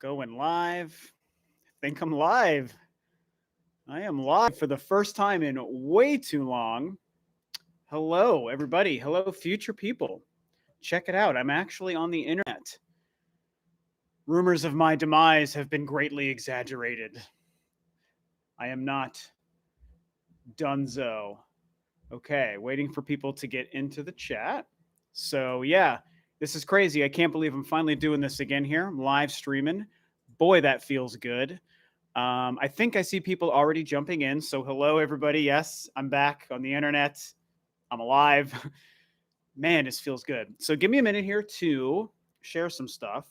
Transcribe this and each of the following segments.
Going live. I think I'm live. I am live for the first time in way too long. Hello, everybody. Hello, future people. Check it out. I'm actually on the internet. Rumors of my demise have been greatly exaggerated. I am not Dunzo. Okay, waiting for people to get into the chat. So, yeah, this is crazy. I can't believe I'm finally doing this again here. I'm live streaming. Boy, that feels good. I think I see people already jumping in. So, hello, everybody. Yes, I'm back on the internet. I'm alive. Man, this feels good. So, give me a minute here to share some stuff.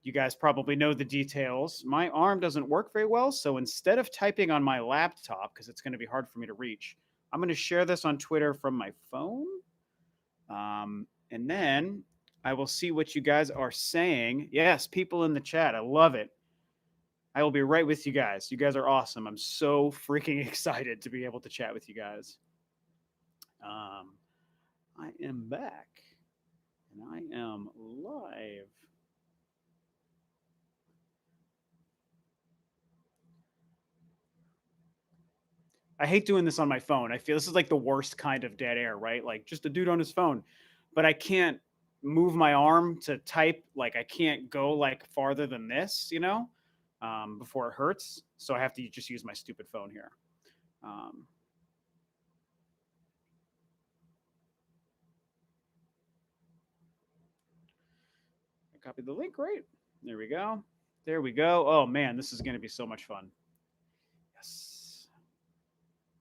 You guys probably know the details. My arm doesn't work very well. So, instead of typing on my laptop, because it's going to be hard for me to reach, I'm going to share this on Twitter from my phone. And then I will see what you guys are saying. Yes, people in the chat. I love it. I will be right with you guys. You guys are awesome. I'm so freaking excited to be able to chat with you guys. Um, I am back and I am live. I hate doing this on my phone. I feel this is like the worst kind of dead air, right? Like just a dude on his phone. But I can't move my arm to type. Like I can't go like farther than this, before it hurts. So I have to just use my stupid phone here. Um, I copied the link, right? There we go. There we go. Oh man, this is going to be so much fun. Yes.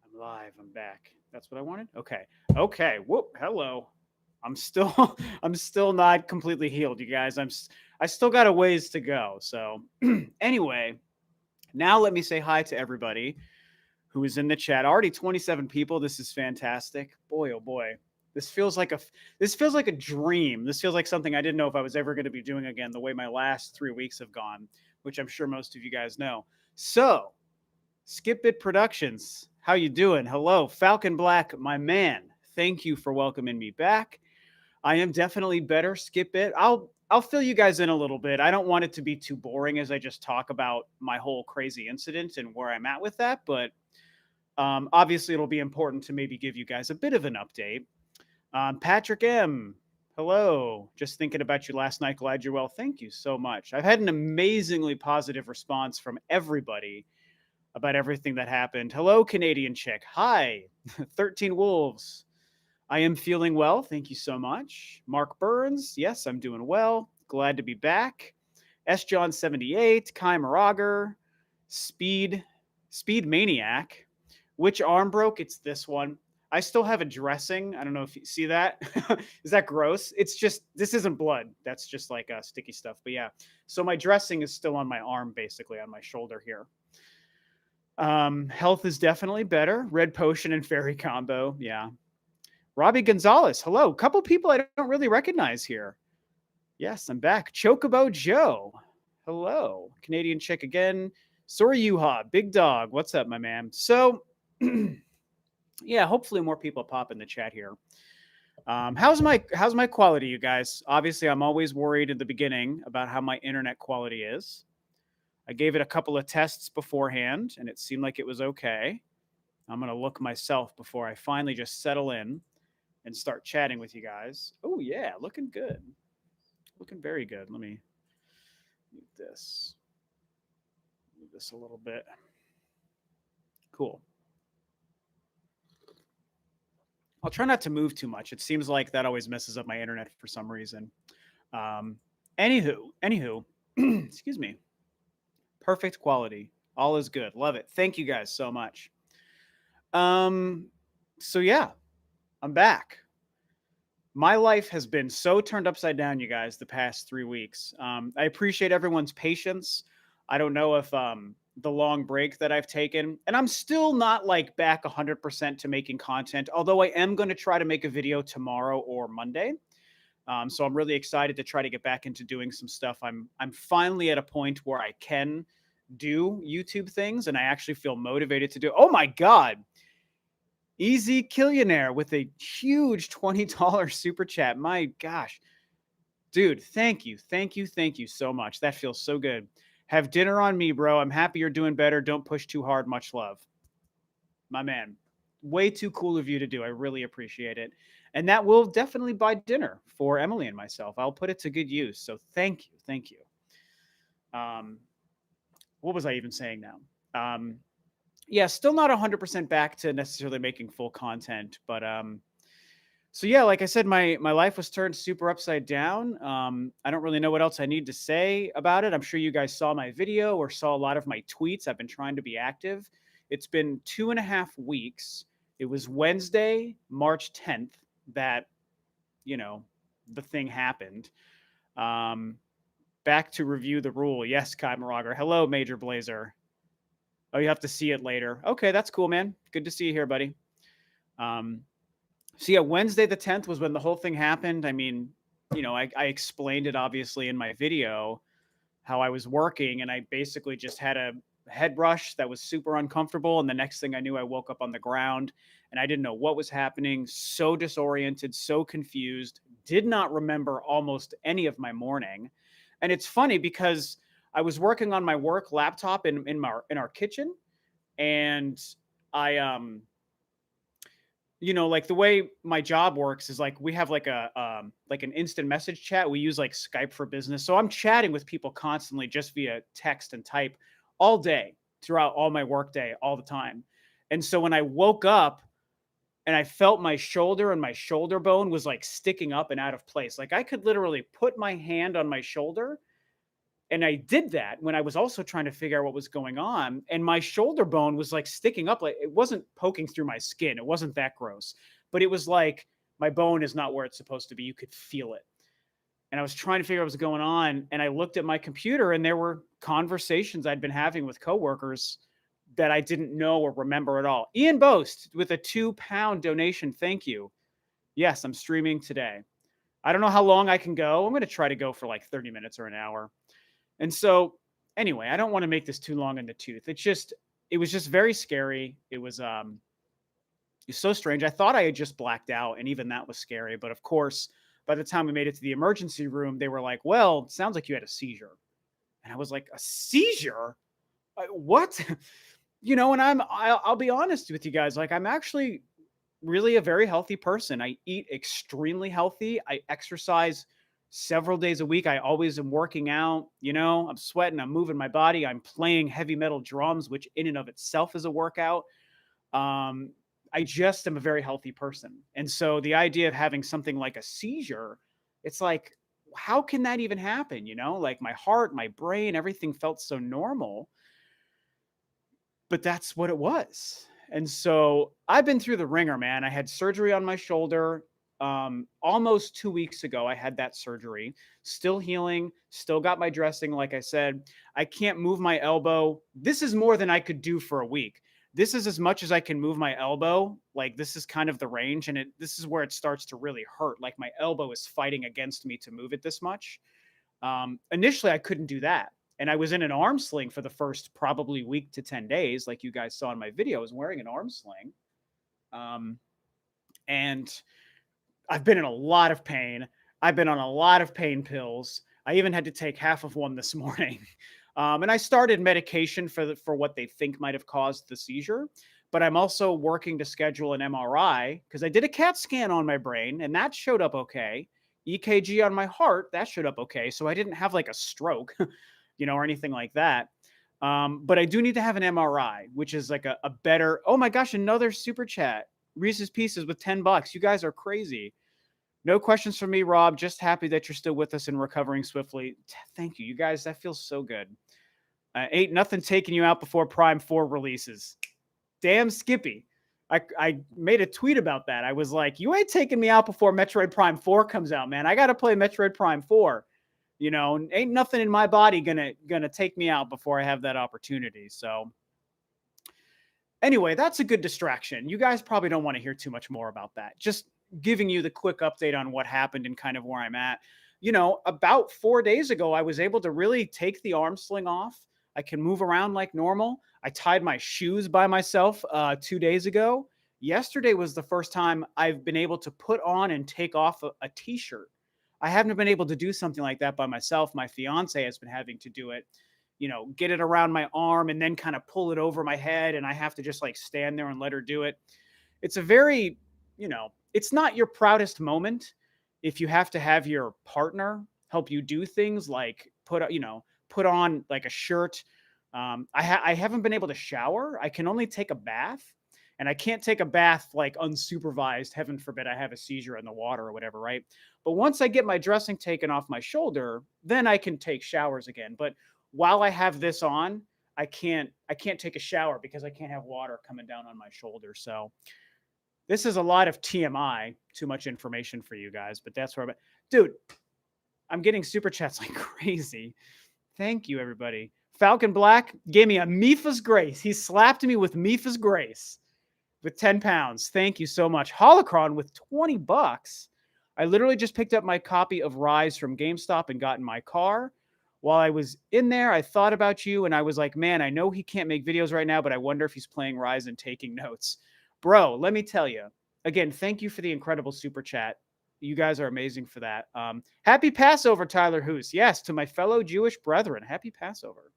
I'm live. I'm back. That's what I wanted. Okay. Okay. Whoop. Hello. I'm still I'm still not completely healed, you guys. I still got a ways to go. So, anyway, now let me say hi to everybody who is in the chat. Already 27 people. This is fantastic. Boy, oh boy. This feels like a dream. This feels like something I didn't know if I was ever going to be doing again the way my last 3 weeks have gone, which I'm sure most of you guys know. So, Skip It Productions, how you doing? Hello, Falcon Black, my man. Thank you for welcoming me back. I am definitely better. Skip It. I'll fill you guys in a little bit. I don't want it to be too boring as I just talk about my whole crazy incident and where I'm at with that, but obviously it'll be important to maybe give you guys a bit of an update. Patrick M. Hello. Just thinking about you last night. Glad you're well. Thank you so much. I've had an amazingly positive response from everybody about everything that happened. Hello, Canadian chick. Hi, 13 Wolves. I am feeling well. Thank you so much. Mark Burns. Yes, I'm doing well. Glad to be back. S. John 78. Kai Marager. Speed Maniac. Which arm broke? It's this one. I still have a dressing. I don't know if you see that. Is that gross? It's just, this isn't blood. That's just like sticky stuff. But yeah. So my dressing is still on my arm, basically, on my shoulder here. Health is definitely better. Red potion and fairy combo. Yeah. Robbie Gonzalez. Hello. Couple people I don't really recognize here. Yes, I'm back. Chocobo Joe. Hello. Canadian chick again. Sorry, Yuha. Big dog. What's up, my man? So, yeah, hopefully more people pop in the chat here. How's my quality, you guys? Obviously, I'm always worried in the beginning about how my internet quality is. I gave it a couple of tests beforehand, and it seemed like it was okay. I'm going to look myself before I finally just settle in and start chatting with you guys. Oh, yeah, looking good. Looking very good. Let me move this. Move this a little bit. Cool. I'll try not to move too much. It seems like that always messes up my internet for some reason. Anywho, excuse me. Perfect quality. All is good. Love it. Thank you guys so much. So yeah, I'm back. My life has been so turned upside down, you guys, the past 3 weeks. I appreciate everyone's patience. I don't know if the long break that I've taken, and I'm still not like back 100% to making content, although I am going to try to make a video tomorrow or Monday. So I'm really excited to try to get back into doing some stuff. I'm finally at a point where I can do YouTube things, and I actually feel motivated to do. Oh my God. Easy Killionaire with a huge $20 super chat. My gosh. Dude, thank you. Thank you. Thank you so much. That feels so good. Have dinner on me, bro. I'm happy you're doing better. Don't push too hard. Much love. My man. Way too cool of you to do. I really appreciate it. And that will definitely buy dinner for Emily and myself. I'll put it to good use. So thank you. Thank you. Um, what was I even saying now? Yeah, still not 100% back to necessarily making full content, but so yeah, like I said, my life was turned super upside down. I don't really know what else I need to say about it. I'm sure you guys saw my video or saw a lot of my tweets. I've been trying to be active. It's been 2.5 weeks. It was Wednesday, March 10th, that you know the thing happened. Um, Back to review the rule. Yes, Kai Marager. Hello, Major Blazer. Oh, you have to see it later. Okay, that's cool, man. Good to see you here, buddy. Um, so yeah, Wednesday the 10th was when the whole thing happened. I mean, I explained it obviously in my video how I was working, and I basically just had a head rush that was super uncomfortable. And the next thing I knew, I woke up on the ground and I didn't know what was happening. So disoriented, so confused, did not remember almost any of my morning. And it's funny because I was working on my work laptop in our kitchen, and I like the way my job works is like we have like a like an instant message chat. We use like Skype for Business, so I'm chatting with people constantly just via text and type all day throughout all my workday all the time. And so when I woke up and I felt my shoulder and my shoulder bone was like sticking up and out of place, like I could literally put my hand on my shoulder, and I did that when I was also trying to figure out what was going on. And my shoulder bone was like sticking up. Like it wasn't poking through my skin. It wasn't that gross, but it was like my bone is not where it's supposed to be. You could feel it. And I was trying to figure out what was going on. And I looked at my computer, and there were conversations I'd been having with coworkers that I didn't know or remember at all. Ian Boast with a £2 donation. Thank you. Yes, I'm streaming today. I don't know how long I can go. I'm going to try to go for like 30 minutes or an hour. And so, anyway, I don't want to make this too long in the tooth. It was just very scary. It was so strange. I thought I had just blacked out, and even that was scary. But of course, by the time we made it to the emergency room, they were like, "Well, it sounds like you had a seizure." And I was like, "A seizure? What?" And I'll be honest with you guys. Like, I'm actually really a very healthy person. I eat extremely healthy. I exercise several days a week. I always am working out. I'm sweating, I'm moving my body, I'm playing heavy metal drums, which in and of itself is a workout. Um, I just am a very healthy person. And so the idea of having something like a seizure, it's like, how can that even happen? Like my heart, my brain, everything felt so normal, but that's what it was. And so I've been through the ringer, man. I had surgery on my shoulder almost 2 weeks ago. I had that surgery, still healing, still got my dressing. Like I said, I can't move my elbow. This is more than I could do for a week. This is as much as I can move my elbow. Like this is kind of the range, and this is where it starts to really hurt. Like my elbow is fighting against me to move it this much. Initially, I couldn't do that. And I was in an arm sling for the first probably week to 10 days. Like you guys saw in my video, I was wearing an arm sling. And I've been in a lot of pain. I've been on a lot of pain pills. I even had to take half of one this morning. And I started medication for what they think might have caused the seizure. But I'm also working to schedule an MRI because I did a CAT scan on my brain, and that showed up okay. EKG on my heart, that showed up okay. So I didn't have like a stroke, or anything like that. But I do need to have an MRI, which is like a better. Oh my gosh, another super chat. Reese's Pieces with $10. You guys are crazy. No questions from me, Rob. Just happy that you're still with us and recovering swiftly. Thank you, you guys. That feels so good. Ain't nothing taking you out before Prime 4 releases. Damn Skippy. I made a tweet about that. I was like, you ain't taking me out before Metroid Prime 4 comes out, man. I got to play Metroid Prime 4. Ain't nothing in my body gonna take me out before I have that opportunity. So anyway, that's a good distraction. You guys probably don't want to hear too much more about that. Just giving you the quick update on what happened and kind of where I'm at. About 4 days ago, I was able to really take the arm sling off. I can move around like normal. I tied my shoes by myself 2 days ago. Yesterday was the first time I've been able to put on and take off a t-shirt. I haven't been able to do something like that by myself. My fiance has been having to do it, get it around my arm and then kind of pull it over my head. And I have to just like stand there and let her do it. It's a very, it's not your proudest moment if you have to have your partner help you do things like put on like a shirt. I haven't been able to shower. I can only take a bath, and I can't take a bath like unsupervised. Heaven forbid I have a seizure in the water or whatever, right? But once I get my dressing taken off my shoulder, then I can take showers again. But while I have this on, I can't take a shower because I can't have water coming down on my shoulder. So this is a lot of TMI, too much information for you guys, but that's where I'm at. Dude, I'm getting super chats like crazy. Thank you, everybody. Falcon Black gave me a Mifa's Grace. He slapped me with Mifa's Grace with 10 pounds. Thank you so much. Holocron with 20 bucks. I literally just picked up my copy of Rise from GameStop and got in my car. While I was in there, I thought about you and I was like, man, I know he can't make videos right now, but I wonder if he's playing Rise and taking notes. Bro, let me tell you. Again, thank you for the incredible super chat. You guys are amazing for that. Happy Passover, Tyler Hoos. Yes, to my fellow Jewish brethren. Happy Passover.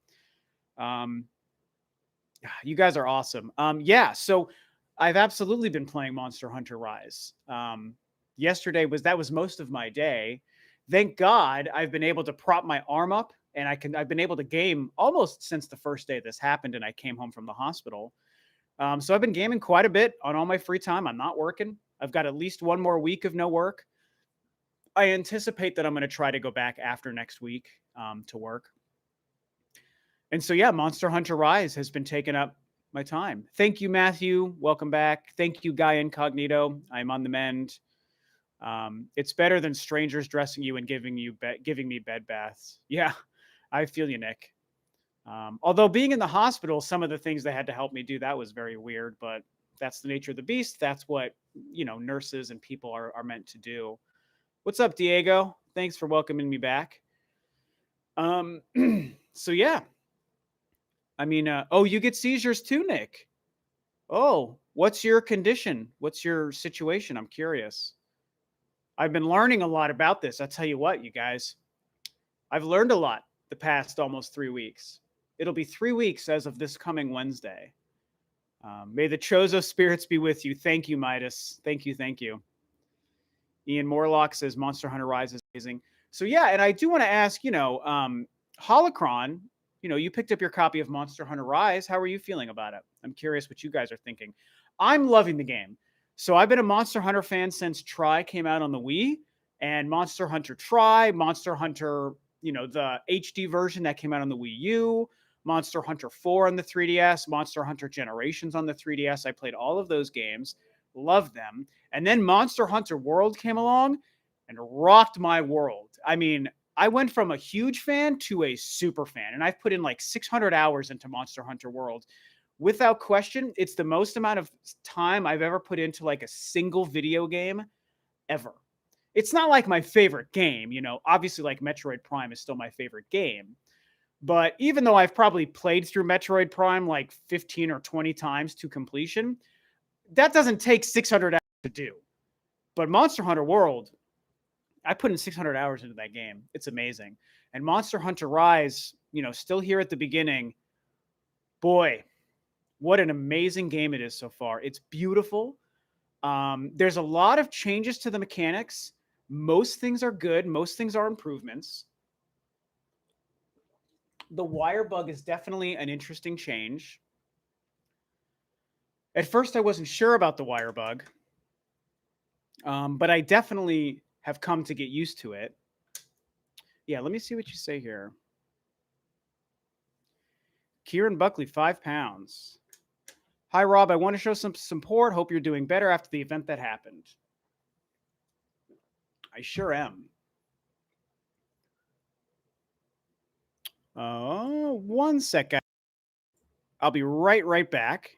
You guys are awesome. Yeah, so I've absolutely been playing Monster Hunter Rise. Yesterday was most of my day. Thank God I've been able to prop my arm up and I've been able to game almost since the first day this happened and I came home from the hospital. So I've been gaming quite a bit on all my free time. I'm not working. I've got at least one more week of no work. I anticipate that I'm going to try to go back after next week to work. And so, yeah, Monster Hunter Rise has been taking up my time. Thank you, Matthew. Welcome back. Thank you, Guy Incognito. I'm on the mend. It's better than strangers dressing you and giving me bed baths. Yeah, I feel you, Nick. Although being in the hospital, some of the things they had to help me do, that was very weird, but that's the nature of the beast. That's what, nurses and people are meant to do. What's up, Diego? Thanks for welcoming me back. So yeah, I mean, oh, you get seizures too, Nick. Oh, what's your condition? What's your situation? I'm curious. I've been learning a lot about this. I'll tell you what, you guys, I've learned a lot the past almost 3 weeks. It'll be 3 weeks as of this coming Wednesday. May the Chozo spirits be with you. Thank you, Midas. Thank you. Thank you. Ian Morlock says Monster Hunter Rise is amazing. So yeah, and I do want to ask, Holocron, you picked up your copy of Monster Hunter Rise. How are you feeling about it? I'm curious what you guys are thinking. I'm loving the game. So I've been a Monster Hunter fan since Tri came out on the Wii, and Monster Hunter Tri, Monster Hunter, the HD version that came out on the Wii U, Monster Hunter 4 on the 3DS, Monster Hunter Generations on the 3DS. I played all of those games, loved them. And then Monster Hunter World came along and rocked my world. I mean, I went from a huge fan to a super fan, and I've put in like 600 hours into Monster Hunter World. Without question, it's the most amount of time I've ever put into like a single video game ever. It's not like my favorite game, obviously like Metroid Prime is still my favorite game. But even though I've probably played through Metroid Prime like 15 or 20 times to completion, that doesn't take 600 hours to do. But Monster Hunter World, I put in 600 hours into that game. It's amazing. And Monster Hunter Rise, still here at the beginning. Boy, what an amazing game it is so far. It's beautiful. There's a lot of changes to the mechanics. Most things are good. Most things are improvements. The wire bug is definitely an interesting change. At first, I wasn't sure about the wire bug, but I definitely have come to get used to it. Yeah, let me see what you say here. Kieran Buckley, 5 pounds. Hi, Rob. I want to show some support. Hope you're doing better after the event that happened. I sure am. One second. I'll be right back.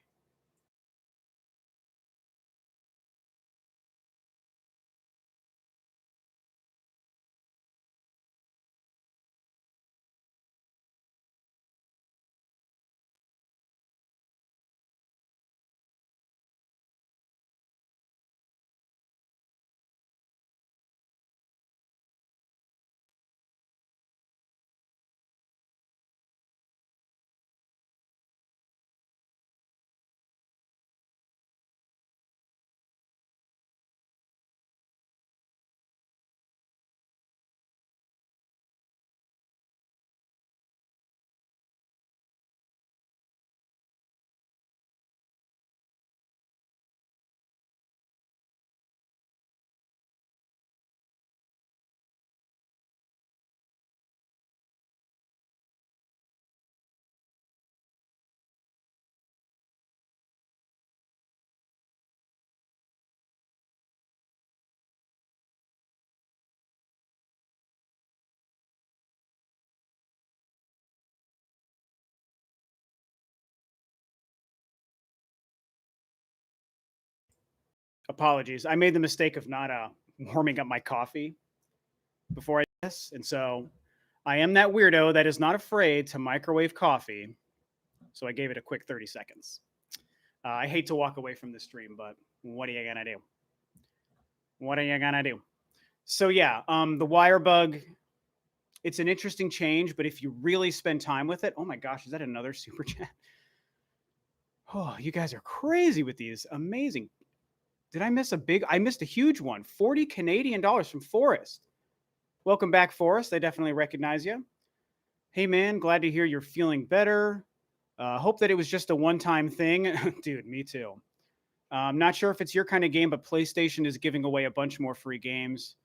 Apologies. I made the mistake of not warming up my coffee before I did this. And so I am that weirdo that is not afraid to microwave coffee. So I gave it a quick 30 seconds. I hate to walk away from the stream, but what are you going to do? What are you going to do? So yeah, the wire bug, it's an interesting change, but if you really spend time with it, oh my gosh, is that another super chat? Oh, you guys are crazy with these. Amazing. Did I miss I missed a huge one. 40 Canadian dollars from Forrest. Welcome back, Forrest. I definitely recognize you. Hey, man, glad to hear you're feeling better. Hope that it was just a one-time thing. Dude, me too. I'm not sure if it's your kind of game, but PlayStation is giving away a bunch more free games,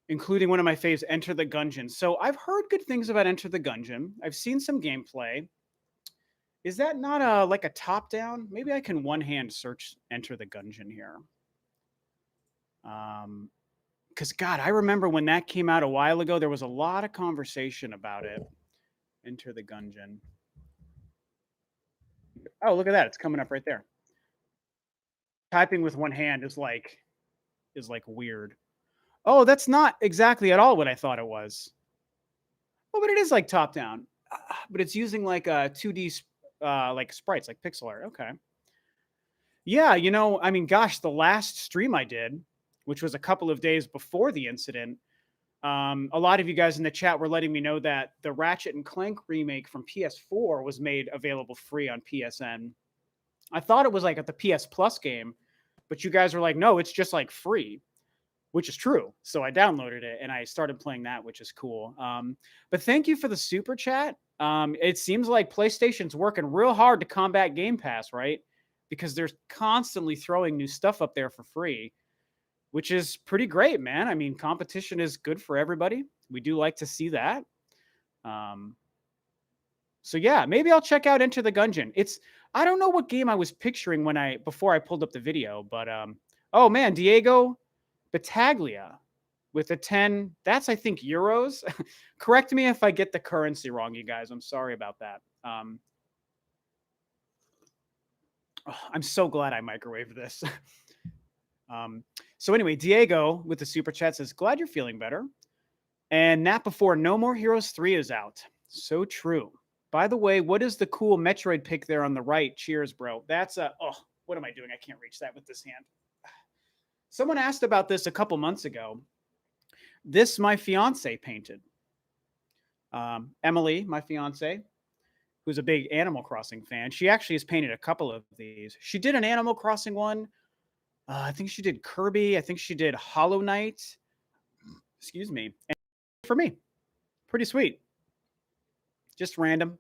including one of my faves, Enter the Gungeon. So I've heard good things about Enter the Gungeon. I've seen some gameplay. Is that not like a top-down? Maybe I can one-hand search Enter the Gungeon here. Because God, I remember when that came out a while ago, there was a lot of conversation about it. Enter the Gungeon. Oh, look at that! It's coming up right there. Typing with one hand is like weird. Oh, that's not exactly at all what I thought it was. Oh, but it is like top down, but it's using like a 2D like sprites, like pixel art. Okay. Yeah, you know, I mean, gosh, the last stream I did, which was a couple of days before the incident, a lot of you guys in the chat were letting me know that the Ratchet and Clank remake from PS4 was made available free on PSN. I thought it was like at the PS Plus game, but you guys were like, no, it's just like free, which is true. So I downloaded it and I started playing that, which is cool. But thank you for the super chat. It seems like PlayStation's working real hard to combat Game Pass, right? Because they're constantly throwing new stuff up there for free, which is pretty great, man. I mean, competition is good for everybody. We do like to see that. So yeah, maybe I'll check out Enter the Gungeon. I don't know what game I was picturing before I pulled up the video, but oh man, Diego Battaglia with a 10. That's I think euros. Correct me if I get the currency wrong, you guys. I'm sorry about that. I'm so glad I microwaved this. So anyway, Diego with the super chat says, glad you're feeling better. And not before No More Heroes 3 is out. So true. By the way, what is the cool Metroid pick there on the right? Cheers, bro. That's what am I doing? I can't reach that with this hand. Someone asked about this a couple months ago. This my fiance painted. Emily, my fiance, who's a big Animal Crossing fan. She actually has painted a couple of these. She did an Animal Crossing one. I think she did Kirby. I think she did Hollow Knight. Excuse me. And for me, pretty sweet. Just random.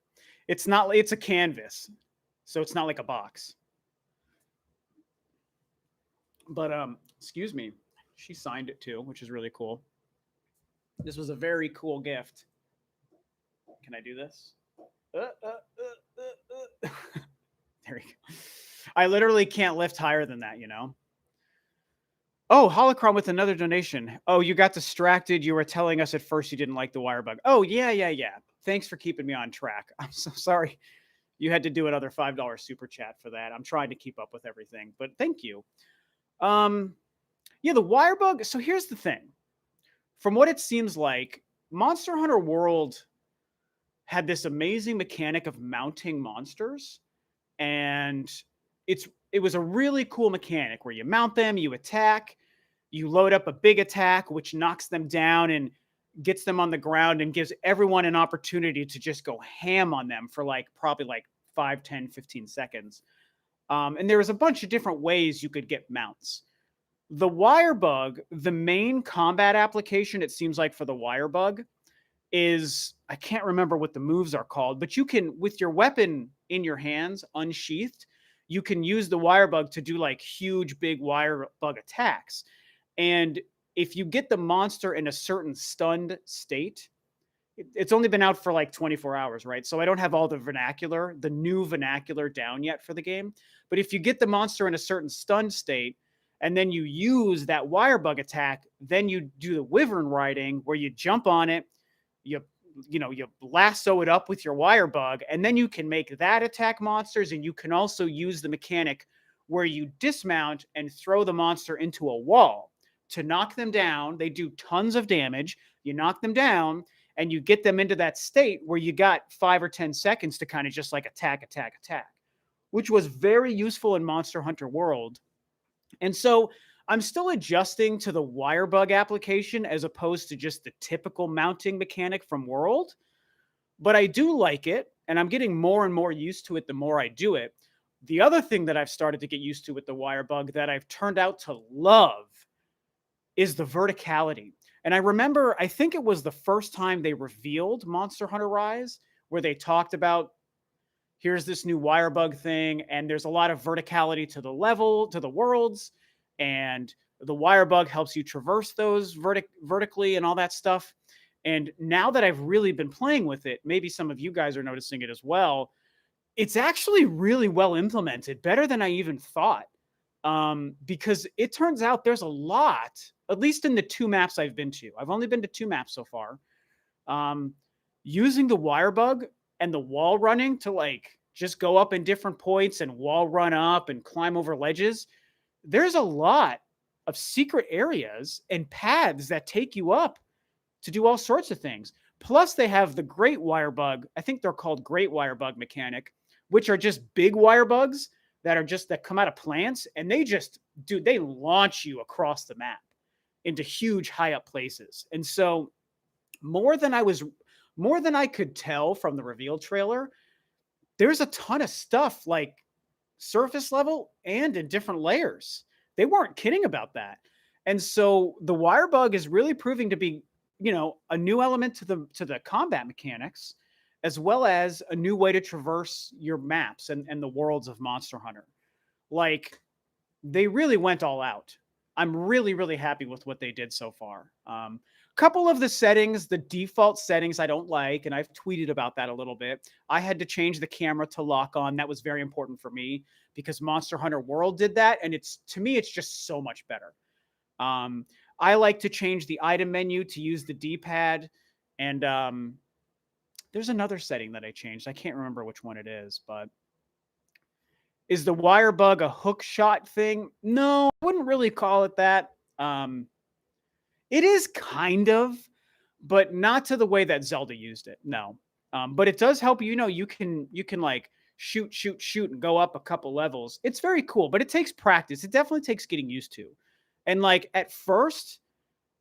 It's a canvas, so it's not like a box. But excuse me, she signed it too, which is really cool. This was a very cool gift. Can I do this? There you go. I literally can't lift higher than that, you know? Oh, Holocron with another donation. Oh, you got distracted. You were telling us at first you didn't like the wire bug. Oh, yeah. Thanks for keeping me on track. I'm so sorry. You had to do another $5 super chat for that. I'm trying to keep up with everything, but thank you. Yeah, the wire bug. So here's the thing. From what it seems like, Monster Hunter World had this amazing mechanic of mounting monsters, and it was a really cool mechanic where you mount them, you attack, you load up a big attack, which knocks them down and gets them on the ground and gives everyone an opportunity to just go ham on them for probably 5, 10, 15 seconds. And there was a bunch of different ways you could get mounts. The wire bug, the main combat application, it seems like for the wire bug is, I can't remember what the moves are called, but you can, with your weapon in your hands, unsheathed, you can use the wire bug to do huge, big wire bug attacks. And if you get the monster in a certain stunned state, it's only been out for 24 hours, right? So I don't have all the new vernacular down yet for the game. But if you get the monster in a certain stunned state, and then you use that wire bug attack, then you do the wyvern riding where you jump on it, you lasso it up with your wire bug, and then you can make that attack monsters, and you can also use the mechanic where you dismount and throw the monster into a wall to knock them down. They do tons of damage. You knock them down and you get them into that state where you got 5 or 10 seconds to kind of just like attack, attack, attack, which was very useful in Monster Hunter World. And so I'm still adjusting to the wire bug application as opposed to just the typical mounting mechanic from World, but I do like it, and I'm getting more and more used to it the more I do it. The other thing that I've started to get used to with the wire bug that I've turned out to love is the verticality. And I remember, I think it was the first time they revealed Monster Hunter Rise, where they talked about here's this new wire bug thing, and there's a lot of verticality to the level, to the worlds, and the wire bug helps you traverse those vertically and all that stuff. And now that I've really been playing with it, maybe some of you guys are noticing it as well, it's actually really well implemented, better than I even thought. Because it turns out there's a lot, at least in the 2 maps I've been to. I've only been to 2 maps so far. Using the wire bug and the wall running to like just go up in different points and wall run up and climb over ledges, there's a lot of secret areas and paths that take you up to do all sorts of things. Plus, they have the great wire bug. I think they're called great wire bug mechanic, which are just big wire bugs that come out of plants, and they launch you across the map into huge high up places. And so more than I could tell from the reveal trailer, there's a ton of stuff like surface level and in different layers. They weren't kidding about that. And so the wire bug is really proving to be, a new element to the combat mechanics, as well as a new way to traverse your maps and the worlds of Monster Hunter. Like, they really went all out. I'm really, really happy with what they did so far. Couple of the settings, the default settings I don't like, and I've tweeted about that a little bit. I had to change the camera to lock on. That was very important for me because Monster Hunter World did that, and to me, it's just so much better. I like to change the item menu to use the D-pad, and there's another setting that I changed. I can't remember which one it is, but is the wire bug a hook shot thing? No, I wouldn't really call it that. It is kind of, but not to the way that Zelda used it. No. But it does help you can like shoot and go up a couple levels. It's very cool, but it takes practice. It definitely takes getting used to. And like at first,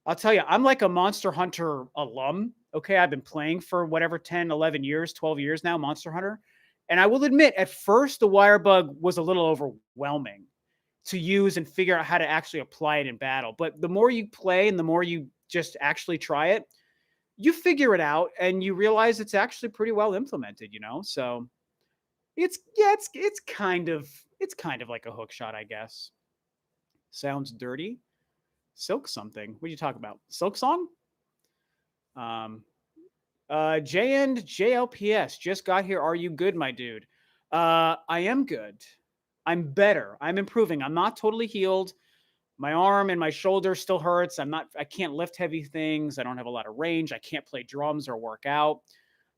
I'll tell you, I'm like a Monster Hunter alum. Okay, I've been playing for whatever 10, 11 years, 12 years now, Monster Hunter. And I will admit, at first, the wire bug was a little overwhelming to use and figure out how to actually apply it in battle. But the more you play and the more you just actually try it, you figure it out and you realize it's actually pretty well implemented, So it's kind of like a hook shot, I guess. Sounds dirty. Silk something. What are you talking about? Silk Song? J and JLPS just got here. Are you good, my dude? I am good. I'm better. I'm improving. I'm not totally healed. My arm and my shoulder still hurts. I can't lift heavy things. I don't have a lot of range. I can't play drums or work out,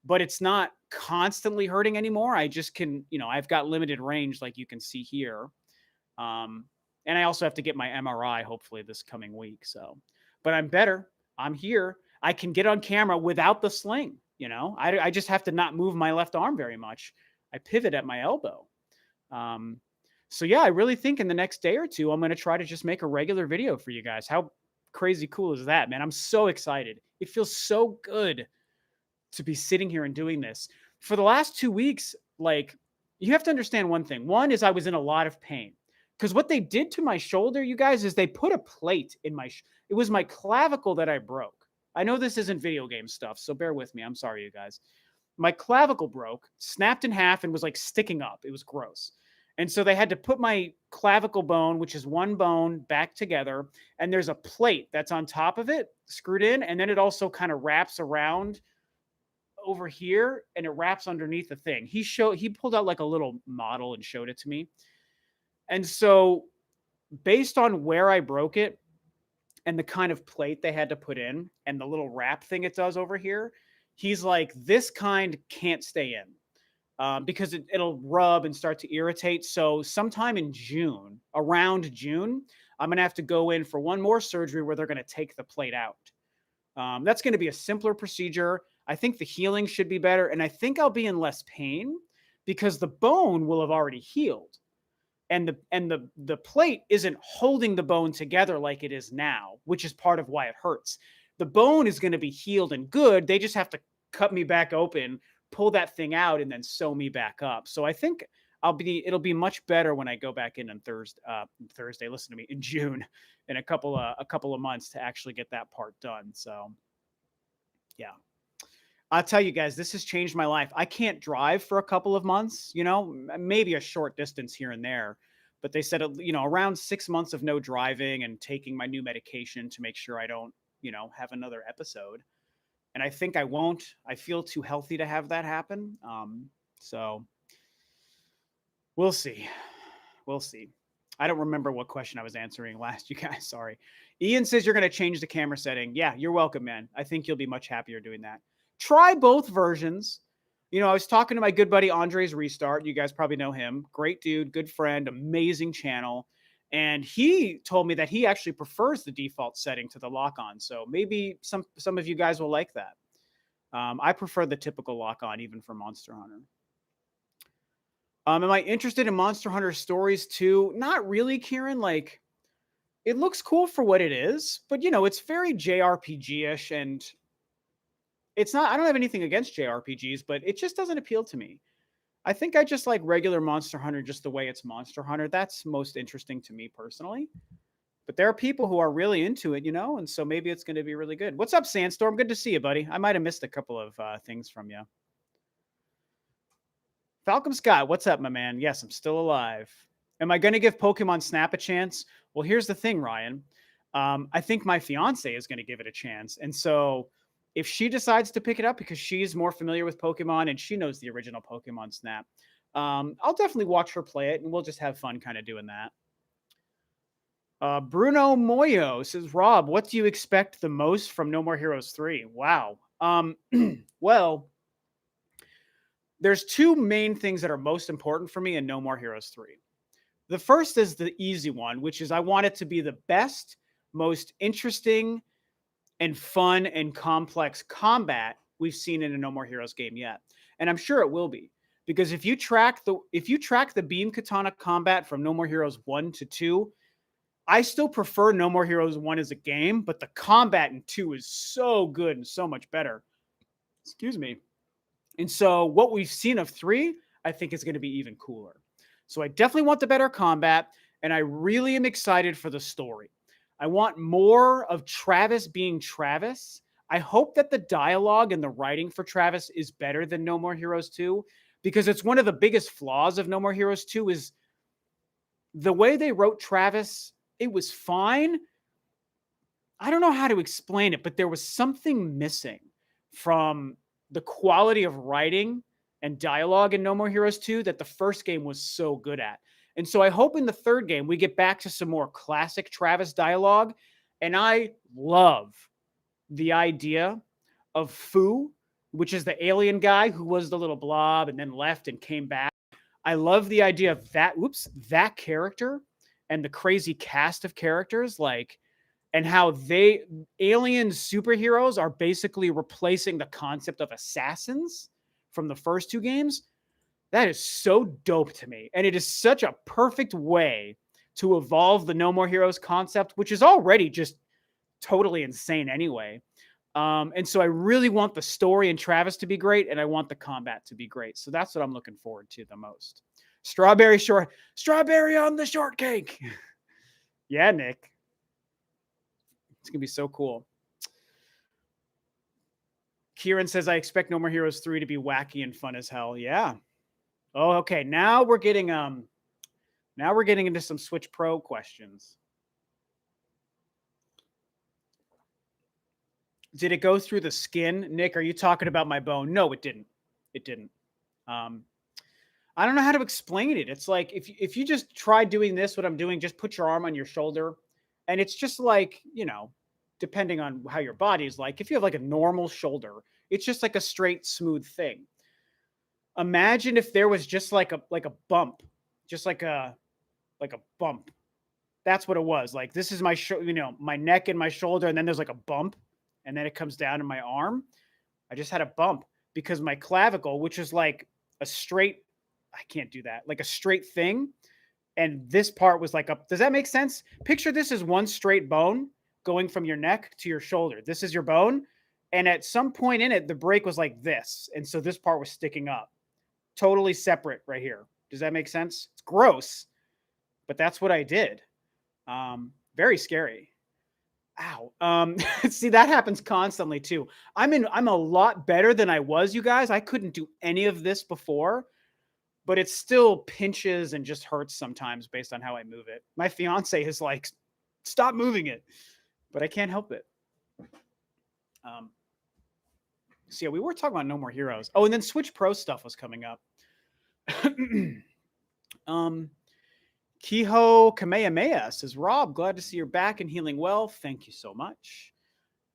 but it's not constantly hurting anymore. I just can, I've got limited range like you can see here. And I also have to get my MRI hopefully this coming week. So, but I'm better. I'm here. I can get on camera without the sling. I just have to not move my left arm very much. I pivot at my elbow. So yeah, I really think in the next day or two, I'm going to try to just make a regular video for you guys. How crazy cool is that, man? I'm so excited. It feels so good to be sitting here and doing this. For the last 2 weeks, like, you have to understand one thing. One is I was in a lot of pain. Because what they did to my shoulder, you guys, is they put a plate in it was my clavicle that I broke. I know this isn't video game stuff, so bear with me. I'm sorry, you guys. My clavicle broke, snapped in half, and was like sticking up. It was gross. And so they had to put my clavicle bone, which is one bone, back together. And there's a plate that's on top of it, screwed in. And then it also kind of wraps around over here, and it wraps underneath the thing. He pulled out like a little model and showed it to me. And so based on where I broke it and the kind of plate they had to put in and the little wrap thing it does over here, he's like, this kind can't stay in. because it'll rub and start to irritate. So sometime in June, around June, I'm gonna have to go in for one more surgery where they're gonna take the plate out. That's going to be a simpler procedure. I think the healing should be better, and I think I'll be in less pain because the bone will have already healed, and the plate isn't holding the bone together like it is now, which is part of why it hurts. The bone is going to be healed and good. They just have to cut me back open, pull that thing out, and then sew me back up. So I think it'll be much better when I go back in on Thursday. Listen to me, in June, in a couple of months to actually get that part done. So yeah, I'll tell you guys, this has changed my life. I can't drive for a couple of months, maybe a short distance here and there. But they said, around 6 months of no driving and taking my new medication to make sure I don't, have another episode. And I think I won't. I feel too healthy to have that happen. So we'll see. We'll see. I don't remember what question I was answering last, you guys. Sorry. Ian says you're going to change the camera setting. Yeah, you're welcome, man. I think you'll be much happier doing that. Try both versions. I was talking to my good buddy Andre's Restart. You guys probably know him. Great dude, good friend, amazing channel. And he told me that he actually prefers the default setting to the lock-on. So maybe some of you guys will like that. I prefer the typical lock-on even for Monster Hunter. Am I interested in Monster Hunter stories too? Not really, Kieran. Like, it looks cool for what it is, but it's very JRPG-ish, and it's not. I don't have anything against JRPGs, but it just doesn't appeal to me. I think I just like regular Monster Hunter just the way it's Monster Hunter. That's most interesting to me personally. But there are people who are really into it, and so maybe it's going to be really good. What's up, Sandstorm? Good to see you, buddy. I might have missed a couple of things from you. Falcom Scott, what's up, my man? Yes, I'm still alive. Am I going to give Pokemon Snap a chance? Well, here's the thing, Ryan. I think my fiance is going to give it a chance. And so if she decides to pick it up because she's more familiar with Pokemon and she knows the original Pokemon Snap, I'll definitely watch her play it and we'll just have fun kind of doing that. Bruno Moyo says, Rob, what do you expect the most from No More Heroes 3? Wow. Well, there's two main things that are most important for me in No More Heroes 3. The first is the easy one, which is I want it to be the best, most interesting, and fun and complex combat we've seen in a No More Heroes game yet. And I'm sure it will be. Because if you track the beam katana combat from No More Heroes 1 to 2, I still prefer No More Heroes 1 as a game, but the combat in 2 is so good and so much better. Excuse me. And so what we've seen of 3, I think is going to be even cooler. So I definitely want the better combat, and I really am excited for the story. I want more of Travis being Travis. I hope that the dialogue and the writing for Travis is better than No More Heroes 2, because it's one of the biggest flaws of No More Heroes 2 is the way they wrote Travis. It was fine. I don't know how to explain it, but there was something missing from the quality of writing and dialogue in No More Heroes 2 that the first game was so good at. And so I hope in the third game we get back to some more classic Travis dialogue. And I love the idea of Fu, which is the alien guy who was the little blob and then left and came back. I love the idea of that character and the crazy cast of characters, and how alien superheroes are basically replacing the concept of assassins from the first two games. That is so dope to me. And it is such a perfect way to evolve the No More Heroes concept, which is already just totally insane anyway. And so I really want the story and Travis to be great, and I want the combat to be great. So that's what I'm looking forward to the most. Strawberry on the shortcake. Yeah, Nick. It's going to be so cool. Kieran says, I expect No More Heroes 3 to be wacky and fun as hell. Yeah. Oh, okay. Now we're getting into some Switch Pro questions. Did it go through the skin? Nick, are you talking about my bone? No, it didn't. It didn't. I don't know how to explain it. It's like if you just try doing this, what I'm doing, just put your arm on your shoulder, and it's just like, depending on how your body is like, if you have like a normal shoulder, it's just like a straight, smooth thing. Imagine if there was just like a bump, just like a bump. That's what it was. Like this is my my neck and my shoulder, and then there's like a bump, and then it comes down to my arm. I just had a bump because my clavicle, which is like a straight, I can't do that, like a straight thing. And this part was like does that make sense? Picture this as one straight bone going from your neck to your shoulder. This is your bone. And at some point in it, the break was like this. And so this part was sticking up, totally separate right here. Does that make sense? It's gross, but that's what I did. Very scary. Ow. See, that happens constantly too. I'm a lot better than I was, you guys. I couldn't do any of this before, but it still pinches and just hurts sometimes based on how I move it. My fiance is like, stop moving it, but I can't help it. So yeah, we were talking about No More Heroes. Oh, and then Switch Pro stuff was coming up. Kiho Kamehameha says, Rob, glad to see you're back and healing well. Thank you so much.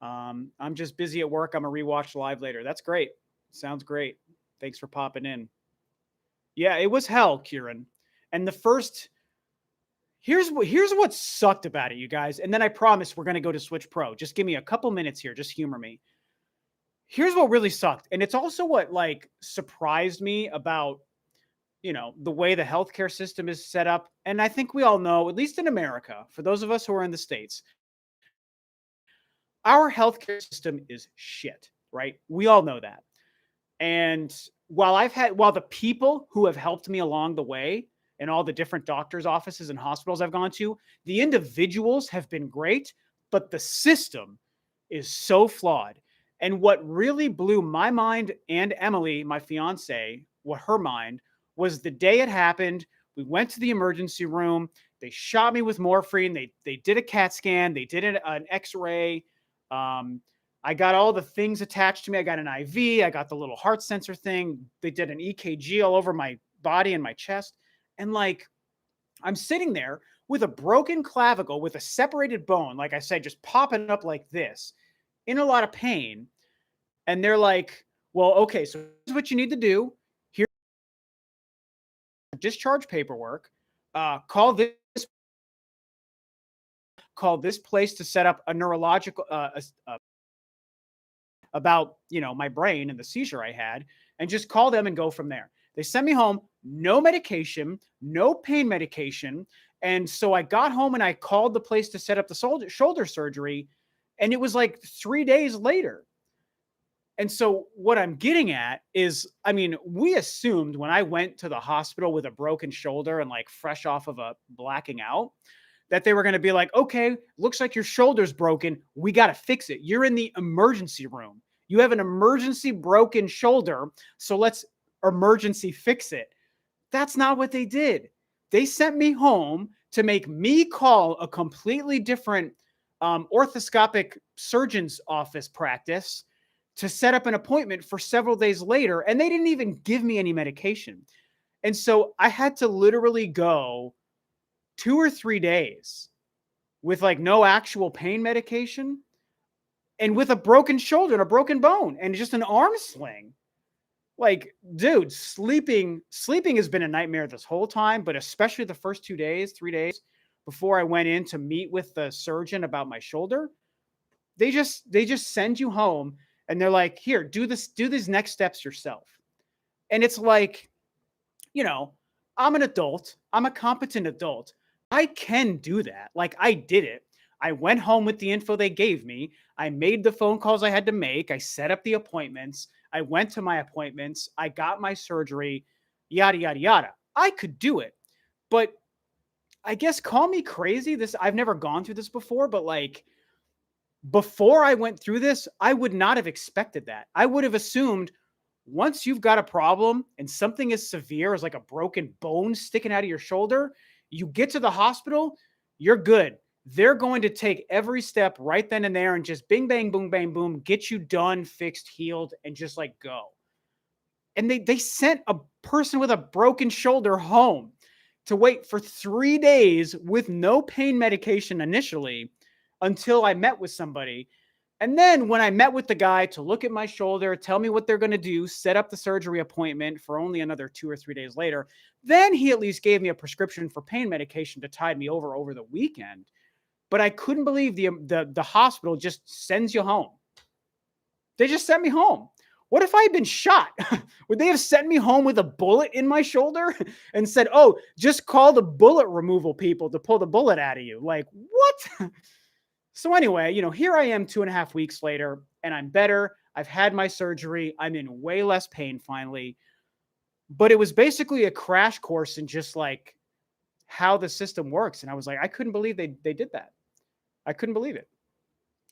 I'm just busy at work. I'm going to rewatch live later. That's great. Sounds great. Thanks for popping in. Yeah, it was hell, Kieran. And the first, here's what sucked about it, you guys. And then I promise we're going to go to Switch Pro. Just give me a couple minutes here. Just humor me. Here's what really sucked. And it's also what like surprised me about, the way the healthcare system is set up. And I think we all know, at least in America, for those of us who are in the States, our healthcare system is shit, right? We all know that. And while the people who have helped me along the way and all the different doctors' offices and hospitals I've gone to, the individuals have been great, but the system is so flawed. And what really blew my mind and Emily, my fiance, her mind, was the day it happened. We went to the emergency room. They shot me with morphine. They did a CAT scan. They did an X-ray. I got all the things attached to me. I got an IV. I got the little heart sensor thing. They did an EKG all over my body and my chest. And like, I'm sitting there with a broken clavicle, with a separated bone, like I said, just popping up like this, in a lot of pain. And they're like, well, okay, so here's what you need to do. Here's discharge paperwork. Call this place to set up a neurological about my brain and the seizure I had, and just call them and go from there. They sent me home, no medication, no pain medication. And so I got home and I called the place to set up the shoulder surgery, and it was like 3 days later. And so what I'm getting at is, we assumed when I went to the hospital with a broken shoulder and like fresh off of a blacking out, that they were going to be like, okay, looks like your shoulder's broken. We got to fix it. You're in the emergency room. You have an emergency broken shoulder. So let's emergency fix it. That's not what they did. They sent me home to make me call a completely different orthoscopic surgeon's office practice to set up an appointment for several days later. And they didn't even give me any medication. And so I had to literally go 2 or 3 days with like no actual pain medication and with a broken shoulder and a broken bone and just an arm sling. Like, dude, sleeping has been a nightmare this whole time, but especially the first 2 days, 3 days before I went in to meet with the surgeon about my shoulder. They just send you home and they're like, here, do these next steps yourself. And it's like, I'm an adult. I'm a competent adult. I can do that. Like, I did it. I went home with the info they gave me. I made the phone calls I had to make. I set up the appointments. I went to my appointments. I got my surgery, yada, yada, yada. I could do it. But I guess call me crazy. I've never gone through this before, but like, before I went through this, I would not have expected that. I would have assumed once you've got a problem and something as severe as like a broken bone sticking out of your shoulder, you get to the hospital, you're good. They're going to take every step right then and there and just bing, bang, boom, bang, boom, get you done, fixed, healed, and just like go. And they sent a person with a broken shoulder home to wait for 3 days with no pain medication initially until I met with somebody. And then when I met with the guy to look at my shoulder, tell me what they're going to do, set up the surgery appointment for only another 2 or 3 days later, then he at least gave me a prescription for pain medication to tide me over the weekend. But I couldn't believe the hospital just sends you home. They just sent me home. What if I had been shot? Would they have sent me home with a bullet in my shoulder and said, "Oh, just call the bullet removal people to pull the bullet out of you"? Like, what? So anyway, here I am 2.5 weeks later, and I'm better. I've had my surgery. I'm in way less pain finally. But it was basically a crash course in just like how the system works. And I was like, I couldn't believe they did that. I couldn't believe it.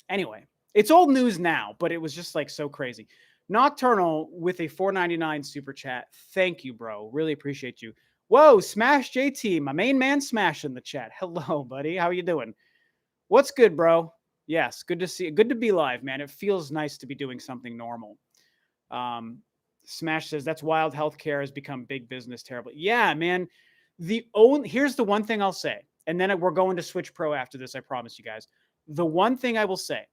Anyway, it's old news now, but it was just like so crazy. Nocturnal with a $4.99 super chat. Thank you, bro. Really appreciate you. Whoa, Smash JT, my main man Smash in the chat. Hello, buddy. How you doing? What's good, bro? Yes, good to see. Good to be live, man. It feels nice to be doing something normal. Smash says that's wild. Healthcare has become big business terribly. Yeah, man. Here's the one thing I'll say, and then we're going to Switch Pro after this. I promise you guys. The one thing I will say,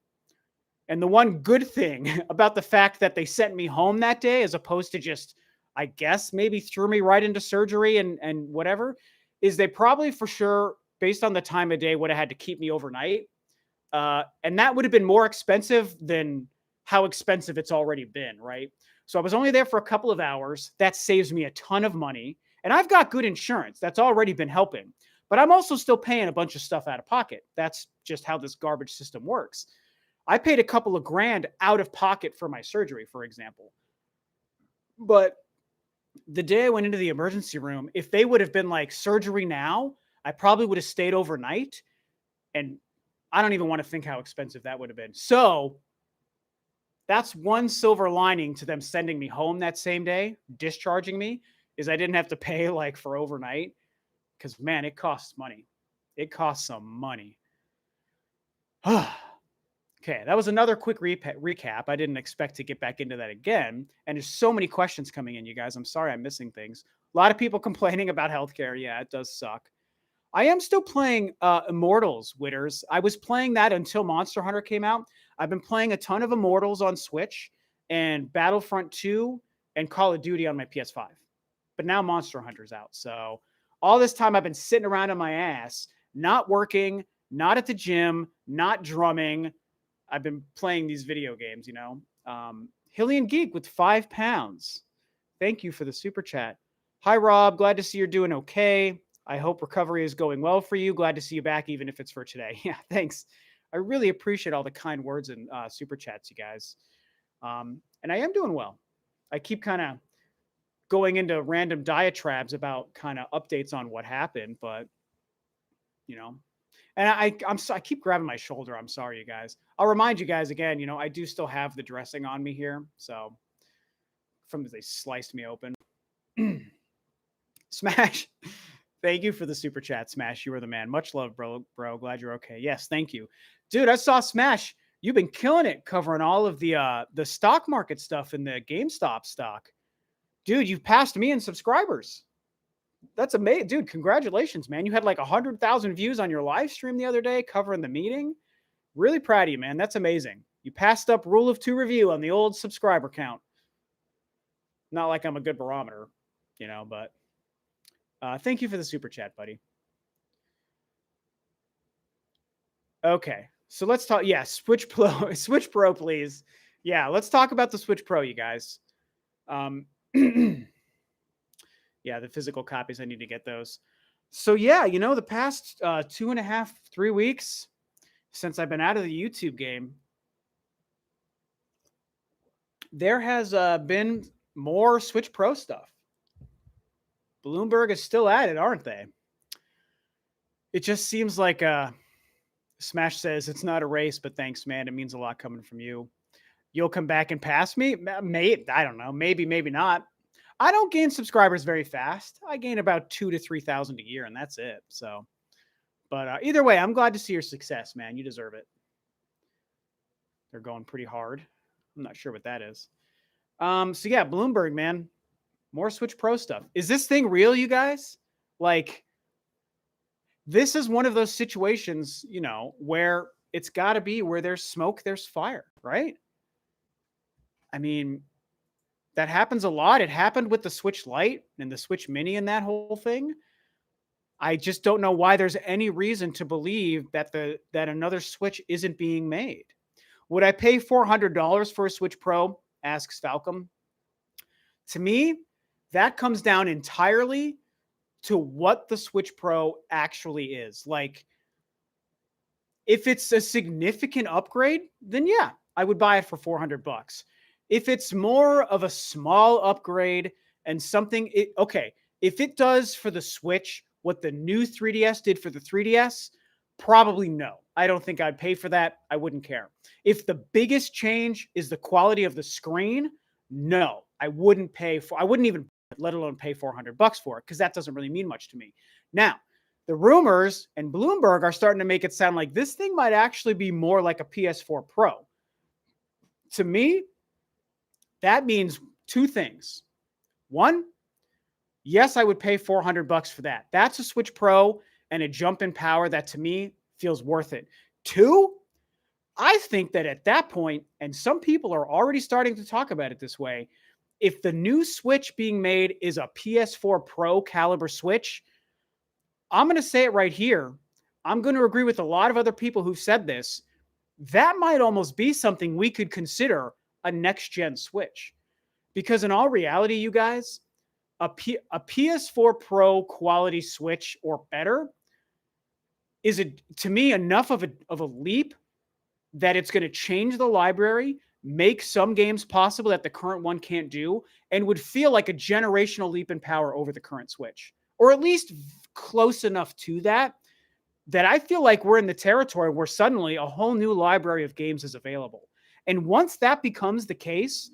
and the one good thing about the fact that they sent me home that day, as opposed to just, I guess, maybe threw me right into surgery and whatever, is they probably for sure, based on the time of day, would have had to keep me overnight. And that would have been more expensive than how expensive it's already been, right? So I was only there for a couple of hours. That saves me a ton of money. And I've got good insurance. That's already been helping. But I'm also still paying a bunch of stuff out of pocket. That's just how this garbage system works. I paid a couple of grand out of pocket for my surgery, for example. But the day I went into the emergency room, if they would have been like surgery now, I probably would have stayed overnight. And I don't even want to think how expensive that would have been. So that's one silver lining to them sending me home that same day, discharging me, is I didn't have to pay like for overnight. Because, man, it costs money. It costs some money. Okay, that was another quick recap. I didn't expect to get back into that again. And there's so many questions coming in, you guys. I'm sorry I'm missing things. A lot of people complaining about healthcare. Yeah, it does suck. I am still playing Immortals, Witters. I was playing that until Monster Hunter came out. I've been playing a ton of Immortals on Switch and Battlefront 2 and Call of Duty on my PS5. But now Monster Hunter's out. So all this time I've been sitting around on my ass, not working, not at the gym, not drumming. I've been playing these video games, Hillian Geek with £5. Thank you for the super chat. Hi, Rob. Glad to see you're doing okay. I hope recovery is going well for you. Glad to see you back, even if it's for today. Yeah, thanks. I really appreciate all the kind words and super chats, you guys. And I am doing well. I keep kind of going into random diatribes about kind of updates on what happened, but and I keep grabbing my shoulder. I'm sorry, you guys. I'll remind you guys again, I do still have the dressing on me here. So from they sliced me open. Smash. Thank you for the super chat, Smash. You were the man. Much love, bro. Glad you're okay. Yes, thank you. Dude, I saw Smash. You've been killing it covering all of the stock market stuff and the GameStop stock. Dude, you've passed me in subscribers. That's amazing. Dude, congratulations, man. You had like 100,000 views on your live stream the other day covering the meeting. Really proud of you, man. That's amazing. You passed up Rule of 2 review on the old subscriber count. Not like I'm a good barometer, but thank you for the super chat, buddy. Okay, so let's talk. Yeah, Switch Pro, please. Yeah, let's talk about the Switch Pro, you guys. Yeah, the physical copies, I need to get those. So yeah, the past 2.5, 3 weeks since I've been out of the YouTube game, there has been more Switch Pro stuff. Bloomberg is still at it, aren't they? It just seems like Smash says it's not a race, but thanks, man. It means a lot coming from you. You'll come back and pass me? I don't know. Maybe not. I don't gain subscribers very fast. I gain about 2,000 to 3,000 a year, and that's it. So, but either way, I'm glad to see your success, man. You deserve it. They're going pretty hard. I'm not sure what that is. So yeah, Bloomberg, man, more Switch Pro stuff. Is this thing real, you guys? Like, this is one of those situations, where it's got to be where there's smoke, there's fire, right? I mean, that happens a lot. It happened with the Switch Lite and the Switch Mini and that whole thing. I just don't know why there's any reason to believe that that another Switch isn't being made. Would I pay $400 for a Switch Pro? Asks Falcom. To me, that comes down entirely to what the Switch Pro actually is. Like, if it's a significant upgrade, then yeah, I would buy it for $400. If it's more of a small upgrade and something, okay, if it does for the Switch what the new 3DS did for the 3DS, probably no. I don't think I'd pay for that. I wouldn't care. If the biggest change is the quality of the screen, no, I wouldn't pay for. I wouldn't even, let alone pay $400 for it, because that doesn't really mean much to me. Now, the rumors and Bloomberg are starting to make it sound like this thing might actually be more like a PS4 Pro. To me, that means two things. One, yes, I would pay $400 for that. That's a Switch Pro and a jump in power that to me feels worth it. Two, I think that at that point, and some people are already starting to talk about it this way, if the new Switch being made is a PS4 Pro caliber Switch, I'm going to say it right here. I'm going to agree with a lot of other people who've said this. That might almost be something we could consider a next-gen Switch. Because in all reality, you guys, a PS4 Pro quality Switch or better is, to me, enough of a leap that it's going to change the library, make some games possible that the current one can't do, and would feel like a generational leap in power over the current Switch. Or at least close enough to that I feel like we're in the territory where suddenly a whole new library of games is available. And once that becomes the case,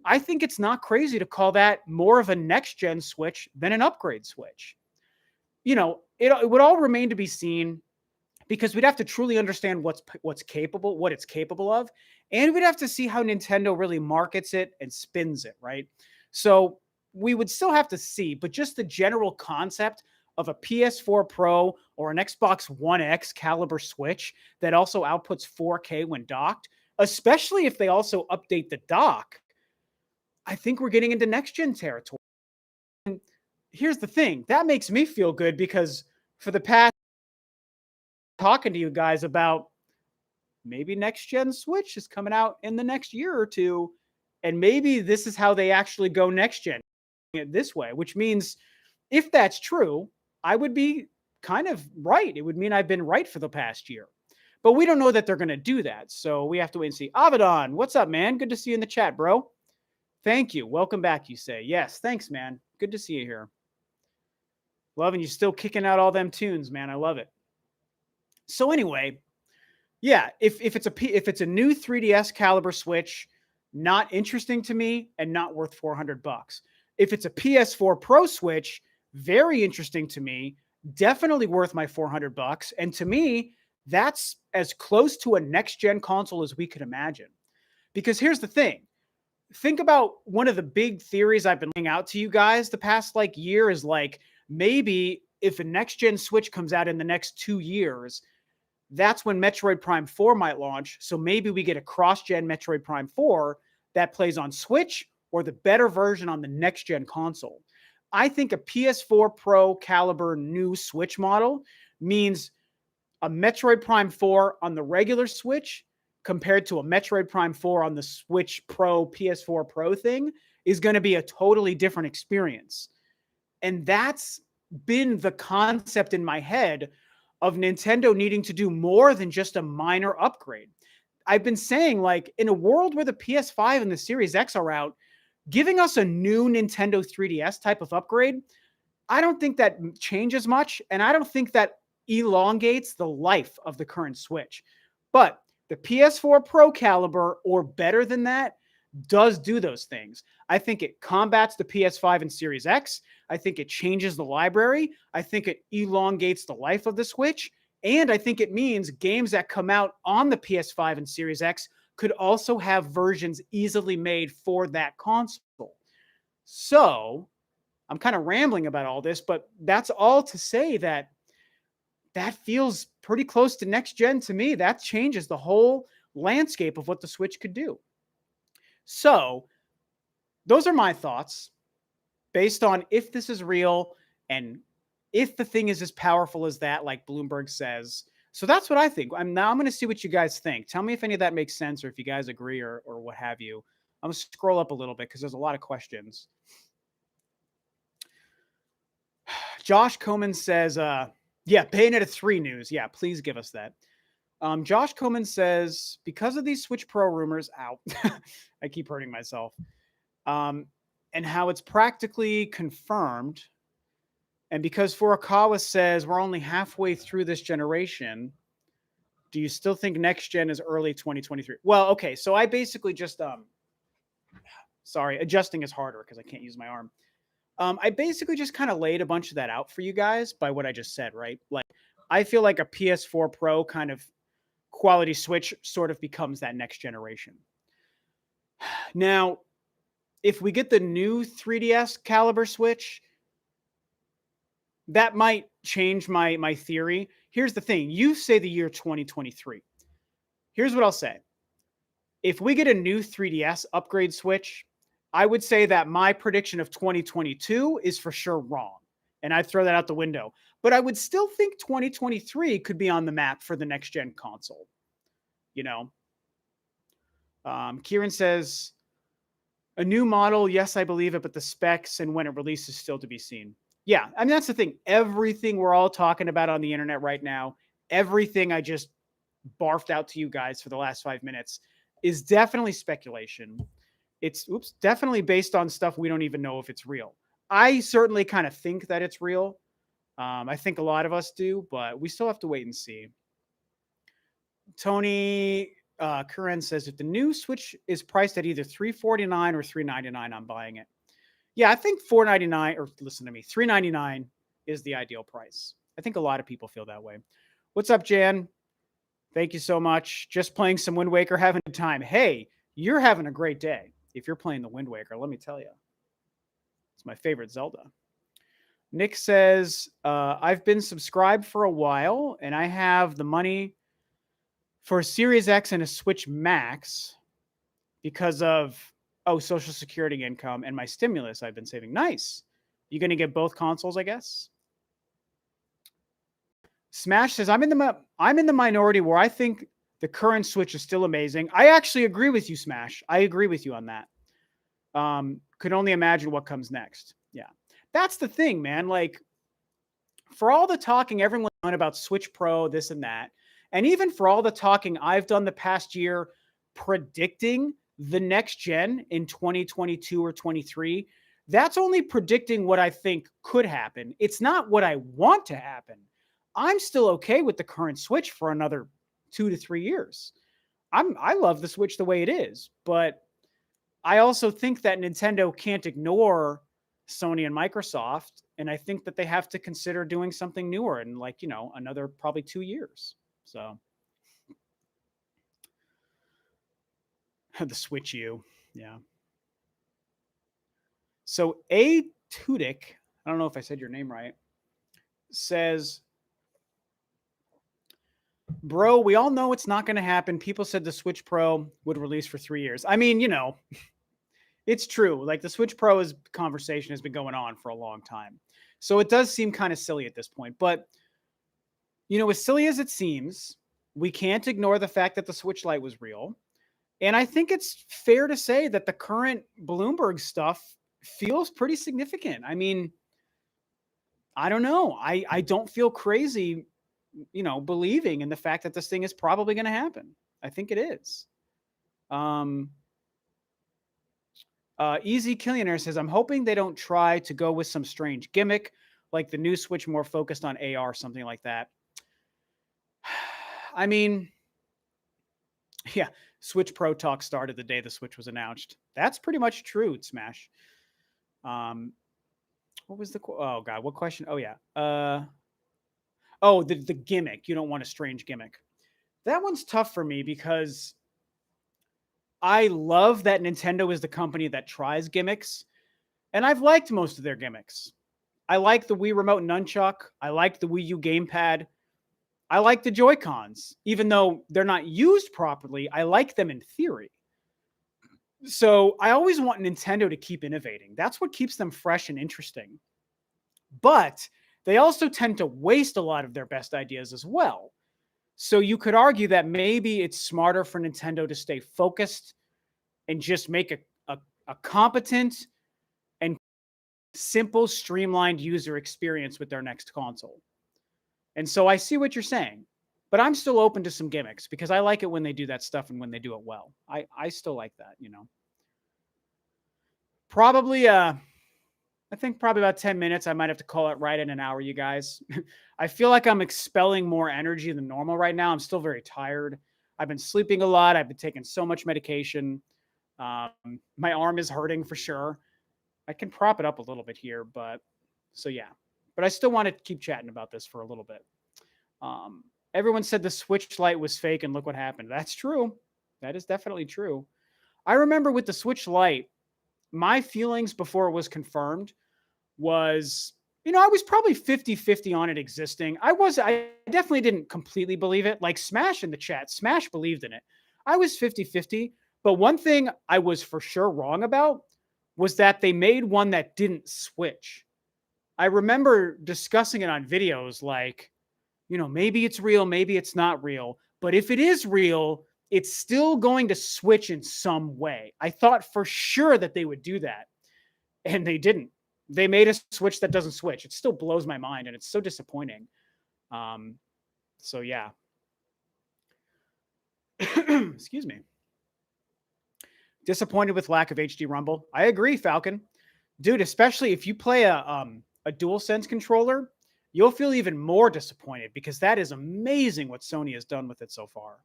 I think it's not crazy to call that more of a next-gen Switch than an upgrade Switch. You know, it would all remain to be seen, because we'd have to truly understand what it's capable of, and we'd have to see how Nintendo really markets it and spins it, right? So we would still have to see, but just the general concept of a PS4 Pro or an Xbox One X caliber Switch that also outputs 4K when docked, especially if they also update the dock, I think we're getting into next-gen territory. And here's the thing, that makes me feel good, because for the past talking to you guys about maybe next-gen Switch is coming out in the next year or two, and maybe this is how they actually go next-gen it this way, which means if that's true, I would be kind of right. It would mean I've been right for the past year. But we don't know that they're going to do that, so we have to wait and see. Avedon, what's up, man? Good to see you in the chat, bro. Thank you. Welcome back, you say. Yes, thanks, man. Good to see you here. Loving you still kicking out all them tunes, man. I love it. So anyway, yeah, if it's a new 3DS caliber Switch, not interesting to me and not worth $400. If it's a PS4 Pro Switch, very interesting to me, definitely worth my $400. And to me, that's as close to a next-gen console as we could imagine. Because here's the thing. Think about one of the big theories I've been laying out to you guys the past year is maybe if a next-gen Switch comes out in the next 2 years, that's when Metroid Prime 4 might launch. So maybe we get a cross-gen Metroid Prime 4 that plays on Switch or the better version on the next-gen console. I think a PS4 Pro caliber new Switch model means a Metroid Prime 4 on the regular Switch compared to a Metroid Prime 4 on the Switch Pro PS4 Pro thing is going to be a totally different experience. And that's been the concept in my head of Nintendo needing to do more than just a minor upgrade. I've been saying, in a world where the PS5 and the Series X are out, giving us a new Nintendo 3DS type of upgrade, I don't think that changes much, and I don't think that elongates the life of the current Switch. But the PS4 Pro caliber, or better than that, does do those things. I think it combats the PS5 and Series X. I think it changes the library. I think it elongates the life of the Switch. And I think it means games that come out on the PS5 and Series X could also have versions easily made for that console. So I'm kind of rambling about all this, but that's all to say that that feels pretty close to next gen to me. That changes the whole landscape of what the Switch could do. So those are my thoughts based on if this is real and if the thing is as powerful as that, like Bloomberg says. So that's what I think. I'm going to see what you guys think. Tell me if any of that makes sense or if you guys agree or what have you. I'm going to scroll up a little bit because there's a lot of questions. Josh Coman says, yeah, Bayonetta 3 news. Yeah, please give us that. Josh Coman says, because of these Switch Pro rumors, ow, I keep hurting myself, and how it's practically confirmed, and because Furukawa says we're only halfway through this generation, do you still think next gen is early 2023? Well, okay, so I basically just, sorry, adjusting is harder because I can't use my arm. I basically just kind of laid a bunch of that out for you guys by what I just said, right? Like, I feel like a PS4 Pro kind of quality Switch sort of becomes that next generation. Now, if we get the new 3DS caliber Switch, that might change my theory. Here's the thing. You say the year 2023. Here's what I'll say. If we get a new 3DS upgrade Switch, I would say that my prediction of 2022 is for sure wrong. And I'd throw that out the window. But I would still think 2023 could be on the map for the next gen console. You know? Kieran says, a new model, yes, I believe it, but the specs and when it releases still to be seen. Yeah, I mean, that's the thing. Everything we're all talking about on the internet right now, everything I just barfed out to you guys for the last 5 minutes is definitely speculation. It's definitely based on stuff we don't even know if it's real. I certainly kind of think that it's real. I think a lot of us do, but we still have to wait and see. Tony Curran says, if the new Switch is priced at either $349 or $399, I'm buying it. Yeah, I think $499, or listen to me, $399 is the ideal price. I think a lot of people feel that way. What's up, Jan? Thank you so much. Just playing some Wind Waker, having a time. Hey, you're having a great day if you're playing the Wind Waker, let me tell you. It's my favorite Zelda. Nick says, I've been subscribed for a while, and I have the money for a Series X and a Switch Max because of, Social Security income and my stimulus I've been saving. Nice. You going to get both consoles, I guess? Smash says, I'm in the minority where I think the current Switch is still amazing. I actually agree with you, Smash. I agree with you on that. Could only imagine what comes next. Yeah. That's the thing, man. Like, for all the talking everyone's done about Switch Pro, this and that, and even for all the talking I've done the past year predicting the next gen in 2022 or 23, that's only predicting what I think could happen. It's not what I want to happen. I'm still okay with the current Switch for another 2 to 3 years. I love the Switch the way it is, but I also think that Nintendo can't ignore Sony and Microsoft, and I think that they have to consider doing something newer in, like, you know, another probably 2 years. So the Switch U, yeah. So A Tudik, I don't know if I said your name right, says, bro, we all know it's not going to happen. People said the Switch Pro would release for 3 years. I mean, you know, it's true. Like, the Switch Pro's conversation has been going on for a long time. So it does seem kind of silly at this point. But, you know, as silly as it seems, we can't ignore the fact that the Switch Lite was real. And I think it's fair to say that the current Bloomberg stuff feels pretty significant. I mean, I don't know. I don't feel crazy, you know, believing in the fact that this thing is probably going to happen. I think it is. Easy Killionaire says, I'm hoping they don't try to go with some strange gimmick, like the new Switch more focused on AR, something like that. I mean, yeah, Switch Pro talk started the day the Switch was announced. That's pretty much true, Smash. What was oh God, what question? Oh yeah. The gimmick. You don't want a strange gimmick. That one's tough for me because I love that Nintendo is the company that tries gimmicks, and I've liked most of their gimmicks. I like the Wii Remote Nunchuck. I like the Wii U Gamepad. I like the Joy-Cons. Even though they're not used properly, I like them in theory. So I always want Nintendo to keep innovating. That's what keeps them fresh and interesting. But they also tend to waste a lot of their best ideas as well. So you could argue that maybe it's smarter for Nintendo to stay focused and just make a competent and simple, streamlined user experience with their next console. And so I see what you're saying, but I'm still open to some gimmicks because I like it when they do that stuff and when they do it well. I still like that, you know. Probably I think probably about 10 minutes. I might have to call it right in an hour, you guys. I feel like I'm expelling more energy than normal right now. I'm still very tired. I've been sleeping a lot. I've been taking so much medication. My arm is hurting for sure. I can prop it up a little bit here, but so yeah. But I still want to keep chatting about this for a little bit. Um, Everyone said the Switch Lite was fake, and look what happened. That's true. That is definitely true. I remember with the Switch Lite, my feelings before it was confirmed was, you know, I was probably 50-50 on it existing. I definitely didn't completely believe it. Like Smash in the chat, Smash believed in it. I was 50-50. But one thing I was for sure wrong about was that they made one that didn't switch. I remember discussing it on videos like, you know, maybe it's real, maybe it's not real. But if it is real, it's still going to switch in some way. I thought for sure that they would do that, and they didn't. They made a switch that doesn't switch. It still blows my mind, and it's so disappointing. Um, so yeah. Excuse me. Disappointed with lack of HD Rumble. I agree, Falcon. Dude, especially if you play a DualSense controller, you'll feel even more disappointed because that is amazing what Sony has done with it so far.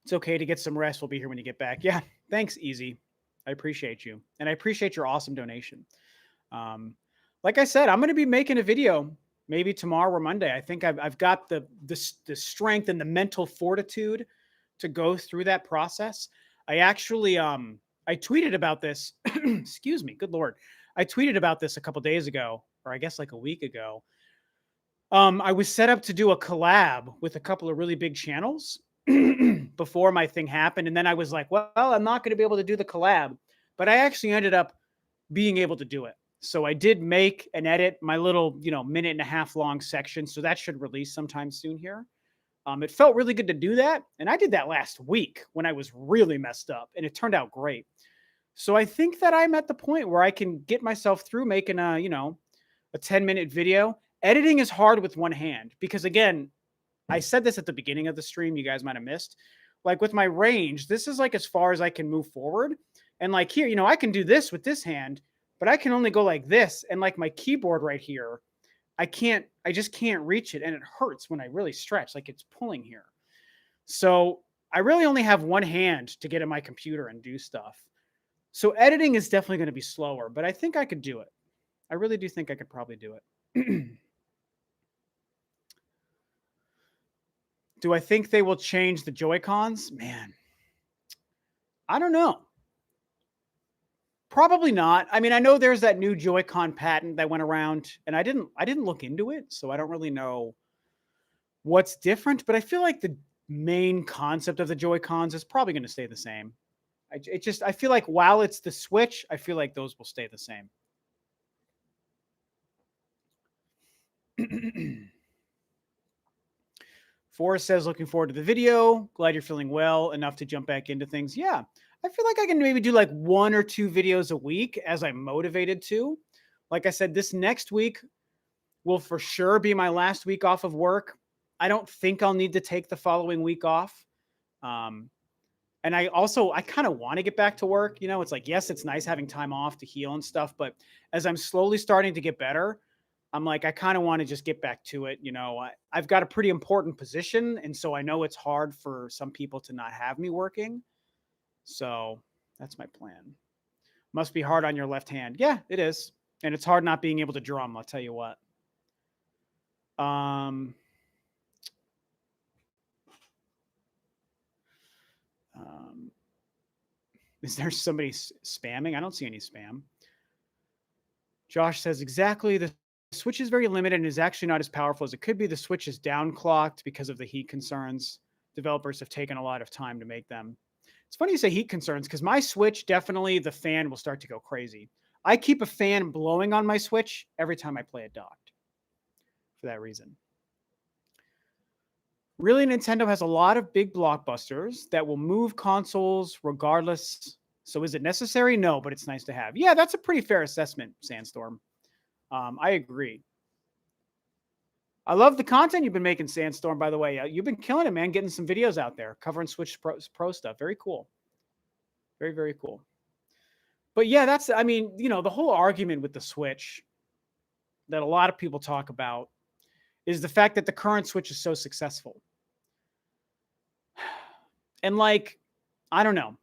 It's okay to get some rest. We'll be here when you get back. Yeah, thanks, Easy. I appreciate you. And I appreciate your awesome donation. Um, like I said, I'm going to be making a video maybe tomorrow or Monday. I think I've got the strength and the mental fortitude to go through that process. I actually I tweeted about this. Excuse me, good lord. I tweeted about this a couple days ago, or I guess like a week ago. I was set up to do a collab with a couple of really big channels before my thing happened, and then I was like, well, I'm not going to be able to do the collab, but I actually ended up being able to do it. So I did make and edit my little, you know, minute and a half long section. So that should release sometime soon here. It felt really good to do that. And I did that last week when I was really messed up, and it turned out great. So I think that I'm at the point where I can get myself through making a, you know, a 10-minute video. Editing is hard with one hand because, again, I said this at the beginning of the stream, you guys might have missed. Like with my range, this is like as far as I can move forward. And like here, you know, I can do this with this hand, but I can only go like this. And like my keyboard right here, I just can't reach it. And it hurts when I really stretch, like it's pulling here. So I really only have one hand to get at my computer and do stuff. So editing is definitely going to be slower, but I think I could do it. I really do think I could probably do it. Do I think they will change the Joy-Cons? Man, I don't know. Probably not. I mean, I know there's that new Joy-Con patent that went around, and I didn't look into it, so I don't really know what's different, but I feel like the main concept of the Joy-Cons is probably going to stay the same. I feel like while it's the Switch, I feel like those will stay the same. Forrest says, looking forward to the video. Glad you're feeling well enough to jump back into things. Yeah, I feel like I can maybe do like 1 or 2 videos a week as I'm motivated to. Like I said, this next week will for sure be my last week off of work. I don't think I'll need to take the following week off. And I kind of want to get back to work. You know, it's like, yes, it's nice having time off to heal and stuff. But as I'm slowly starting to get better, I'm like, I kind of want to just get back to it. You know, I've got a pretty important position. And so I know it's hard for some people to not have me working. So that's my plan. Must be hard on your left hand. Yeah, it is. And it's hard not being able to drum. I'll tell you what. Is there somebody spamming? I don't see any spam. Josh says exactly. The Switch is very limited and is actually not as powerful as it could be. The Switch is downclocked because of the heat concerns. Developers have taken a lot of time to make them. It's funny you say heat concerns because my Switch, definitely the fan will start to go crazy. I keep a fan blowing on my Switch every time I play it docked for that reason. Really, Nintendo has a lot of big blockbusters that will move consoles regardless. So is it necessary? No, but it's nice to have. Yeah, that's a pretty fair assessment, Sandstorm. I agree. I love the content you've been making, Sandstorm, by the way. You've been killing it, man, getting some videos out there covering Switch Pro stuff. Very cool. Very, very cool. But yeah, that's, I mean, the whole argument with the Switch that a lot of people talk about is the fact that the current Switch is so successful. And like, I don't know.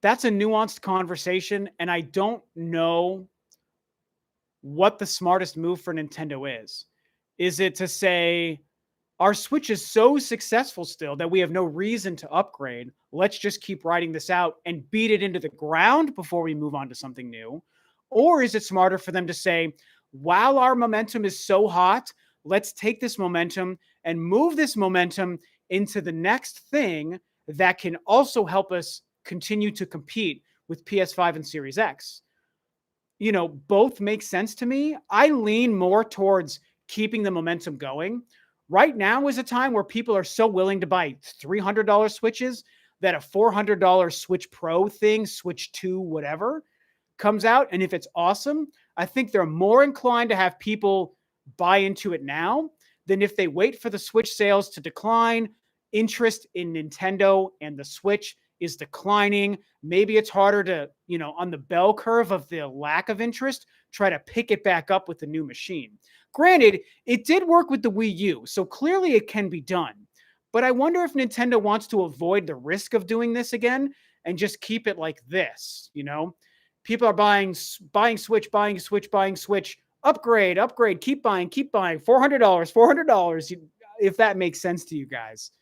That's a nuanced conversation. And I don't know what the smartest move for Nintendo is. Is it to say, our Switch is so successful still that we have no reason to upgrade. Let's just keep riding this out and beat it into the ground before we move on to something new? Or is it smarter for them to say, while our momentum is so hot, let's take this momentum and move this momentum into the next thing that can also help us continue to compete with PS5 and Series X? Both make sense to me. I lean more towards keeping the momentum going. Right now is a time where people are so willing to buy $300 Switches that a $400 Switch Pro thing, Switch 2, whatever, comes out. And if it's awesome, I think they're more inclined to have people buy into it now than if they wait for the Switch sales to decline. Interest in Nintendo and the Switch is declining. Maybe it's harder to, on the bell curve of the lack of interest, try to pick it back up with the new machine. Granted, it did work with the Wii U, so clearly it can be done. But I wonder if Nintendo wants to avoid the risk of doing this again and just keep it like this, People are buying Switch, upgrade, keep buying, $400, $400, if that makes sense to you guys.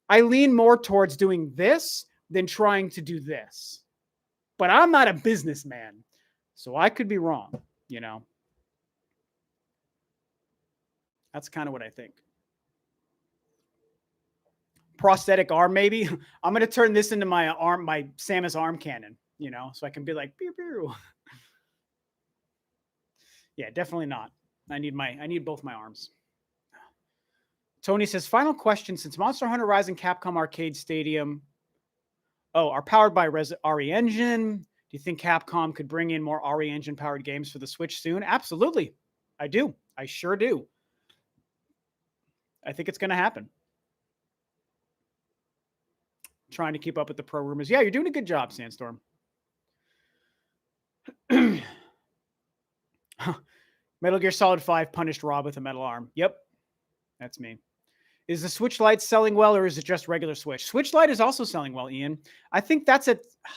I lean more towards doing this than trying to do this. But I'm not a businessman, so I could be wrong, That's kind of what I think. Prosthetic arm, maybe. I'm going to turn this into my Samus arm cannon, so I can be like, pew, pew. Yeah, definitely not. I need both my arms. Tony says, final question. Since Monster Hunter Rise and Capcom Arcade Stadium are powered by RE Engine, do you think Capcom could bring in more RE Engine powered games for the Switch soon? Absolutely. I do. I sure do. I think it's going to happen. Trying to keep up with the pro rumors. Yeah, you're doing a good job, Sandstorm. Metal Gear Solid 5 punished Rob with a metal arm. Yep, that's me. Is the Switch Lite selling well, or is it just regular Switch? Switch Lite is also selling well, Ian. I think that's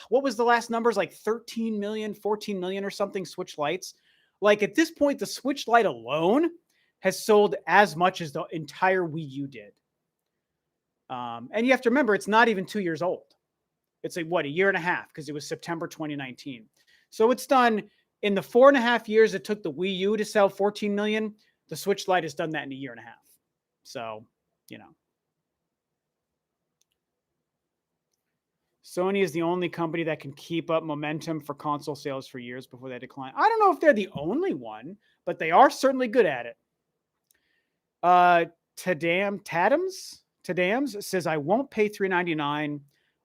what was the last numbers? Like 13 million, 14 million or something Switch Lites. Like at this point, the Switch Lite alone has sold as much as the entire Wii U did. And you have to remember, it's not even 2 years old. It's a year and a half, because it was September 2019. So it's done in the 4.5 years it took the Wii U to sell 14 million. The Switch Lite has done that in a year and a half. So, Sony is the only company that can keep up momentum for console sales for years before they decline. I don't know if they're the only one, but they are certainly good at it. Tadams says, I won't pay $399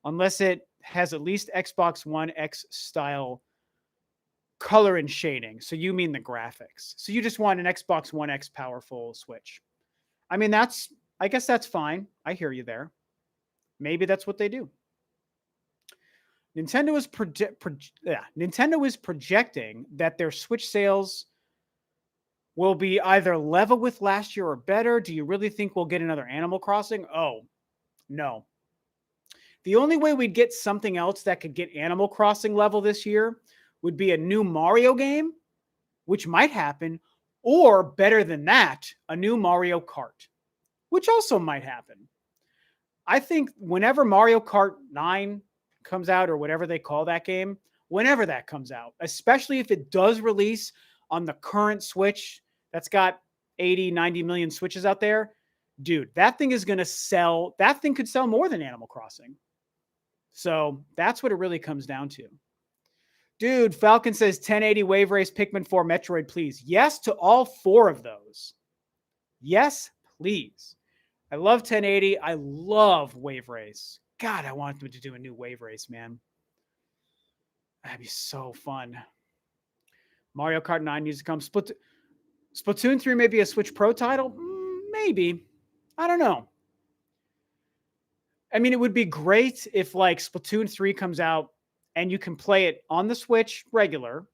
unless it has at least Xbox One X style color and shading. So you mean the graphics. So you just want an Xbox One X powerful Switch. I mean, I guess that's fine. I hear you there. Maybe that's what they do. Nintendo is projecting that their Switch sales will be either level with last year or better. Do you really think we'll get another Animal Crossing? Oh, no. The only way we'd get something else that could get Animal Crossing level this year would be a new Mario game, which might happen, or better than that, a new Mario Kart, which also might happen. I think whenever Mario Kart 9 comes out, or whatever they call that game, whenever that comes out, especially if it does release on the current Switch that's got 80, 90 million Switches out there, dude, that thing is going to sell. That thing could sell more than Animal Crossing. So that's what it really comes down to. Dude, Falcon says 1080 Wave Race, Pikmin 4, Metroid, please. Yes to all 4 of those. Yes, please. I love 1080. I love Wave Race. God, I want them to do a new Wave Race, man. That'd be so fun. Mario Kart 9 needs to come. Splatoon 3 may be a Switch Pro title? Maybe. I don't know. I mean, it would be great if like Splatoon 3 comes out and you can play it on the Switch regular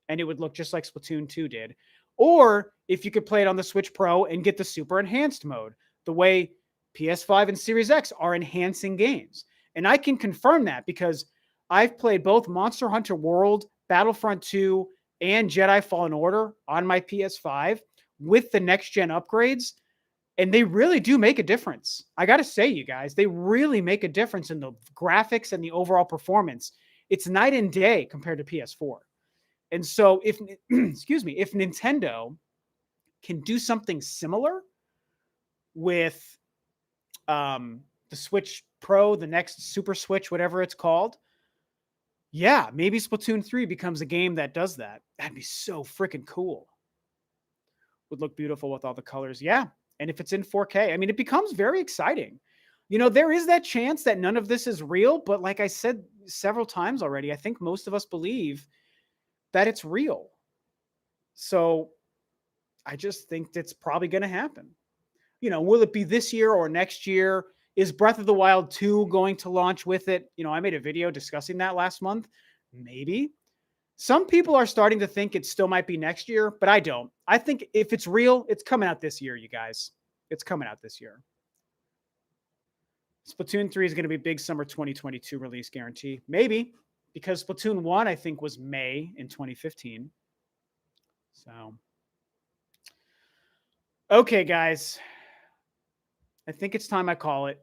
and it would look just like Splatoon 2 did. Or if you could play it on the Switch Pro and get the super enhanced mode, the way PS5 and Series X are enhancing games. And I can confirm that because I've played both Monster Hunter World, Battlefront 2, and Jedi Fallen Order on my PS5 with the next-gen upgrades, and they really do make a difference. I got to say, you guys, they really make a difference in the graphics and the overall performance. It's night and day compared to PS4. And so if, excuse me, if Nintendo can do something similar with the Switch Pro, the next Super Switch, whatever it's called, yeah, maybe Splatoon 3 becomes a game that does that. That'd be so freaking cool. Would look beautiful with all the colors. Yeah. And if it's in 4K, I mean, it becomes very exciting. You know, there is that chance that none of this is real, but like I said several times already, I think most of us believe that it's real. So I just think that's probably going to happen. You know, will it be this year or next year? Is Breath of the Wild 2 going to launch with it? You know, I made a video discussing that last month. Maybe. Some people are starting to think it still might be next year, but I don't. I think if it's real, it's coming out this year, you guys. It's coming out this year. Splatoon 3 is going to be big summer 2022 release guarantee. Maybe, because Splatoon 1, I think, was May in 2015. So, okay, guys. I think it's time I call it.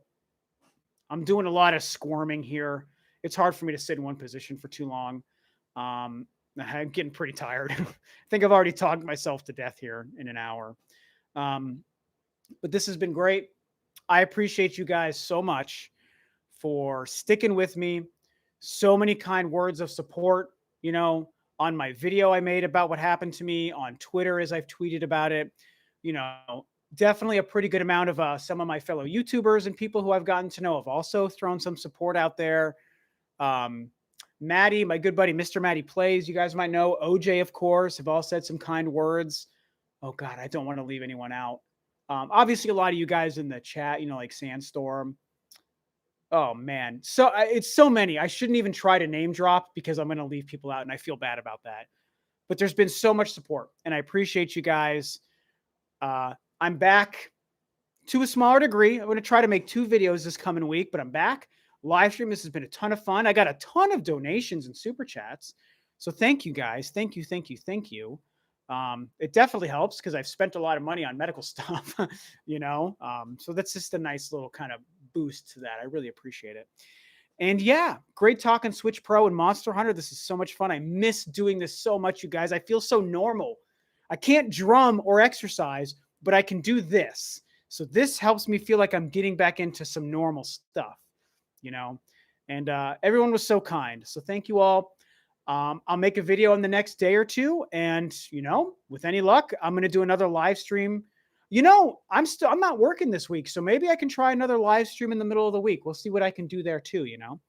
I'm doing a lot of squirming here. It's hard for me to sit in one position for too long. I'm getting pretty tired. I think I've already talked myself to death here in an hour. But this has been great. I appreciate you guys so much for sticking with me. So many kind words of support, you know, on my video I made about what happened to me, on Twitter as I've tweeted about it. You know, definitely a pretty good amount of some of my fellow YouTubers and people who I've gotten to know have also thrown some support out there. Maddie, my good buddy, Mr. Maddie Plays, you guys might know. OJ, of course, have all said some kind words. Oh, God, I don't want to leave anyone out. Obviously, a lot of you guys in the chat, you know, like Sandstorm. Oh, man. So it's so many. I shouldn't even try to name drop because I'm going to leave people out, and I feel bad about that. But there's been so much support, and I appreciate you guys. I'm back to a smaller degree. I'm going to try to make 2 videos this coming week, but I'm back. Live stream. This has been a ton of fun. I got a ton of donations and super chats. So thank you guys. Thank you. Thank you. Thank you. It definitely helps because I've spent a lot of money on medical stuff, you know? So that's just a nice little kind of boost to that. I really appreciate it. And yeah, great talking Switch Pro and Monster Hunter. This is so much fun. I miss doing this so much, you guys. I feel so normal. I can't drum or exercise, but I can do this. So this helps me feel like I'm getting back into some normal stuff, you know? And everyone was so kind. So thank you all. I'll make a video in the next day or 2. And, you know, with any luck, I'm going to do another live stream. You know, I'm not working this week. So maybe I can try another live stream in the middle of the week. We'll see what I can do there too, you know?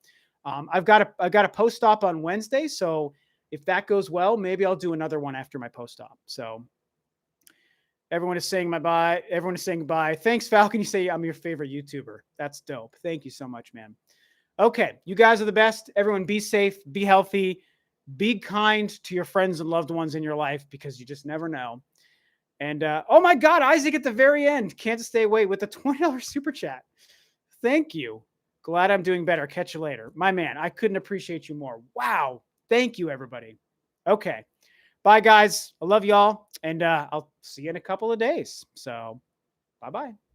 I've got a post-op on Wednesday. So if that goes well, maybe I'll do another one after my post-op. So everyone is saying bye. Everyone is saying bye. Thanks, Falcon. You say I'm your favorite YouTuber. That's dope. Thank you so much, man. Okay. You guys are the best. Everyone be safe, be healthy, be kind to your friends and loved ones in your life because you just never know. And oh my God, Isaac at the very end. Can't stay away with the $20 super chat. Thank you. Glad I'm doing better. Catch you later. My man, I couldn't appreciate you more. Wow. Thank you, everybody. Okay. Bye, guys. I love y'all. And I'll see you in a couple of days. So bye-bye.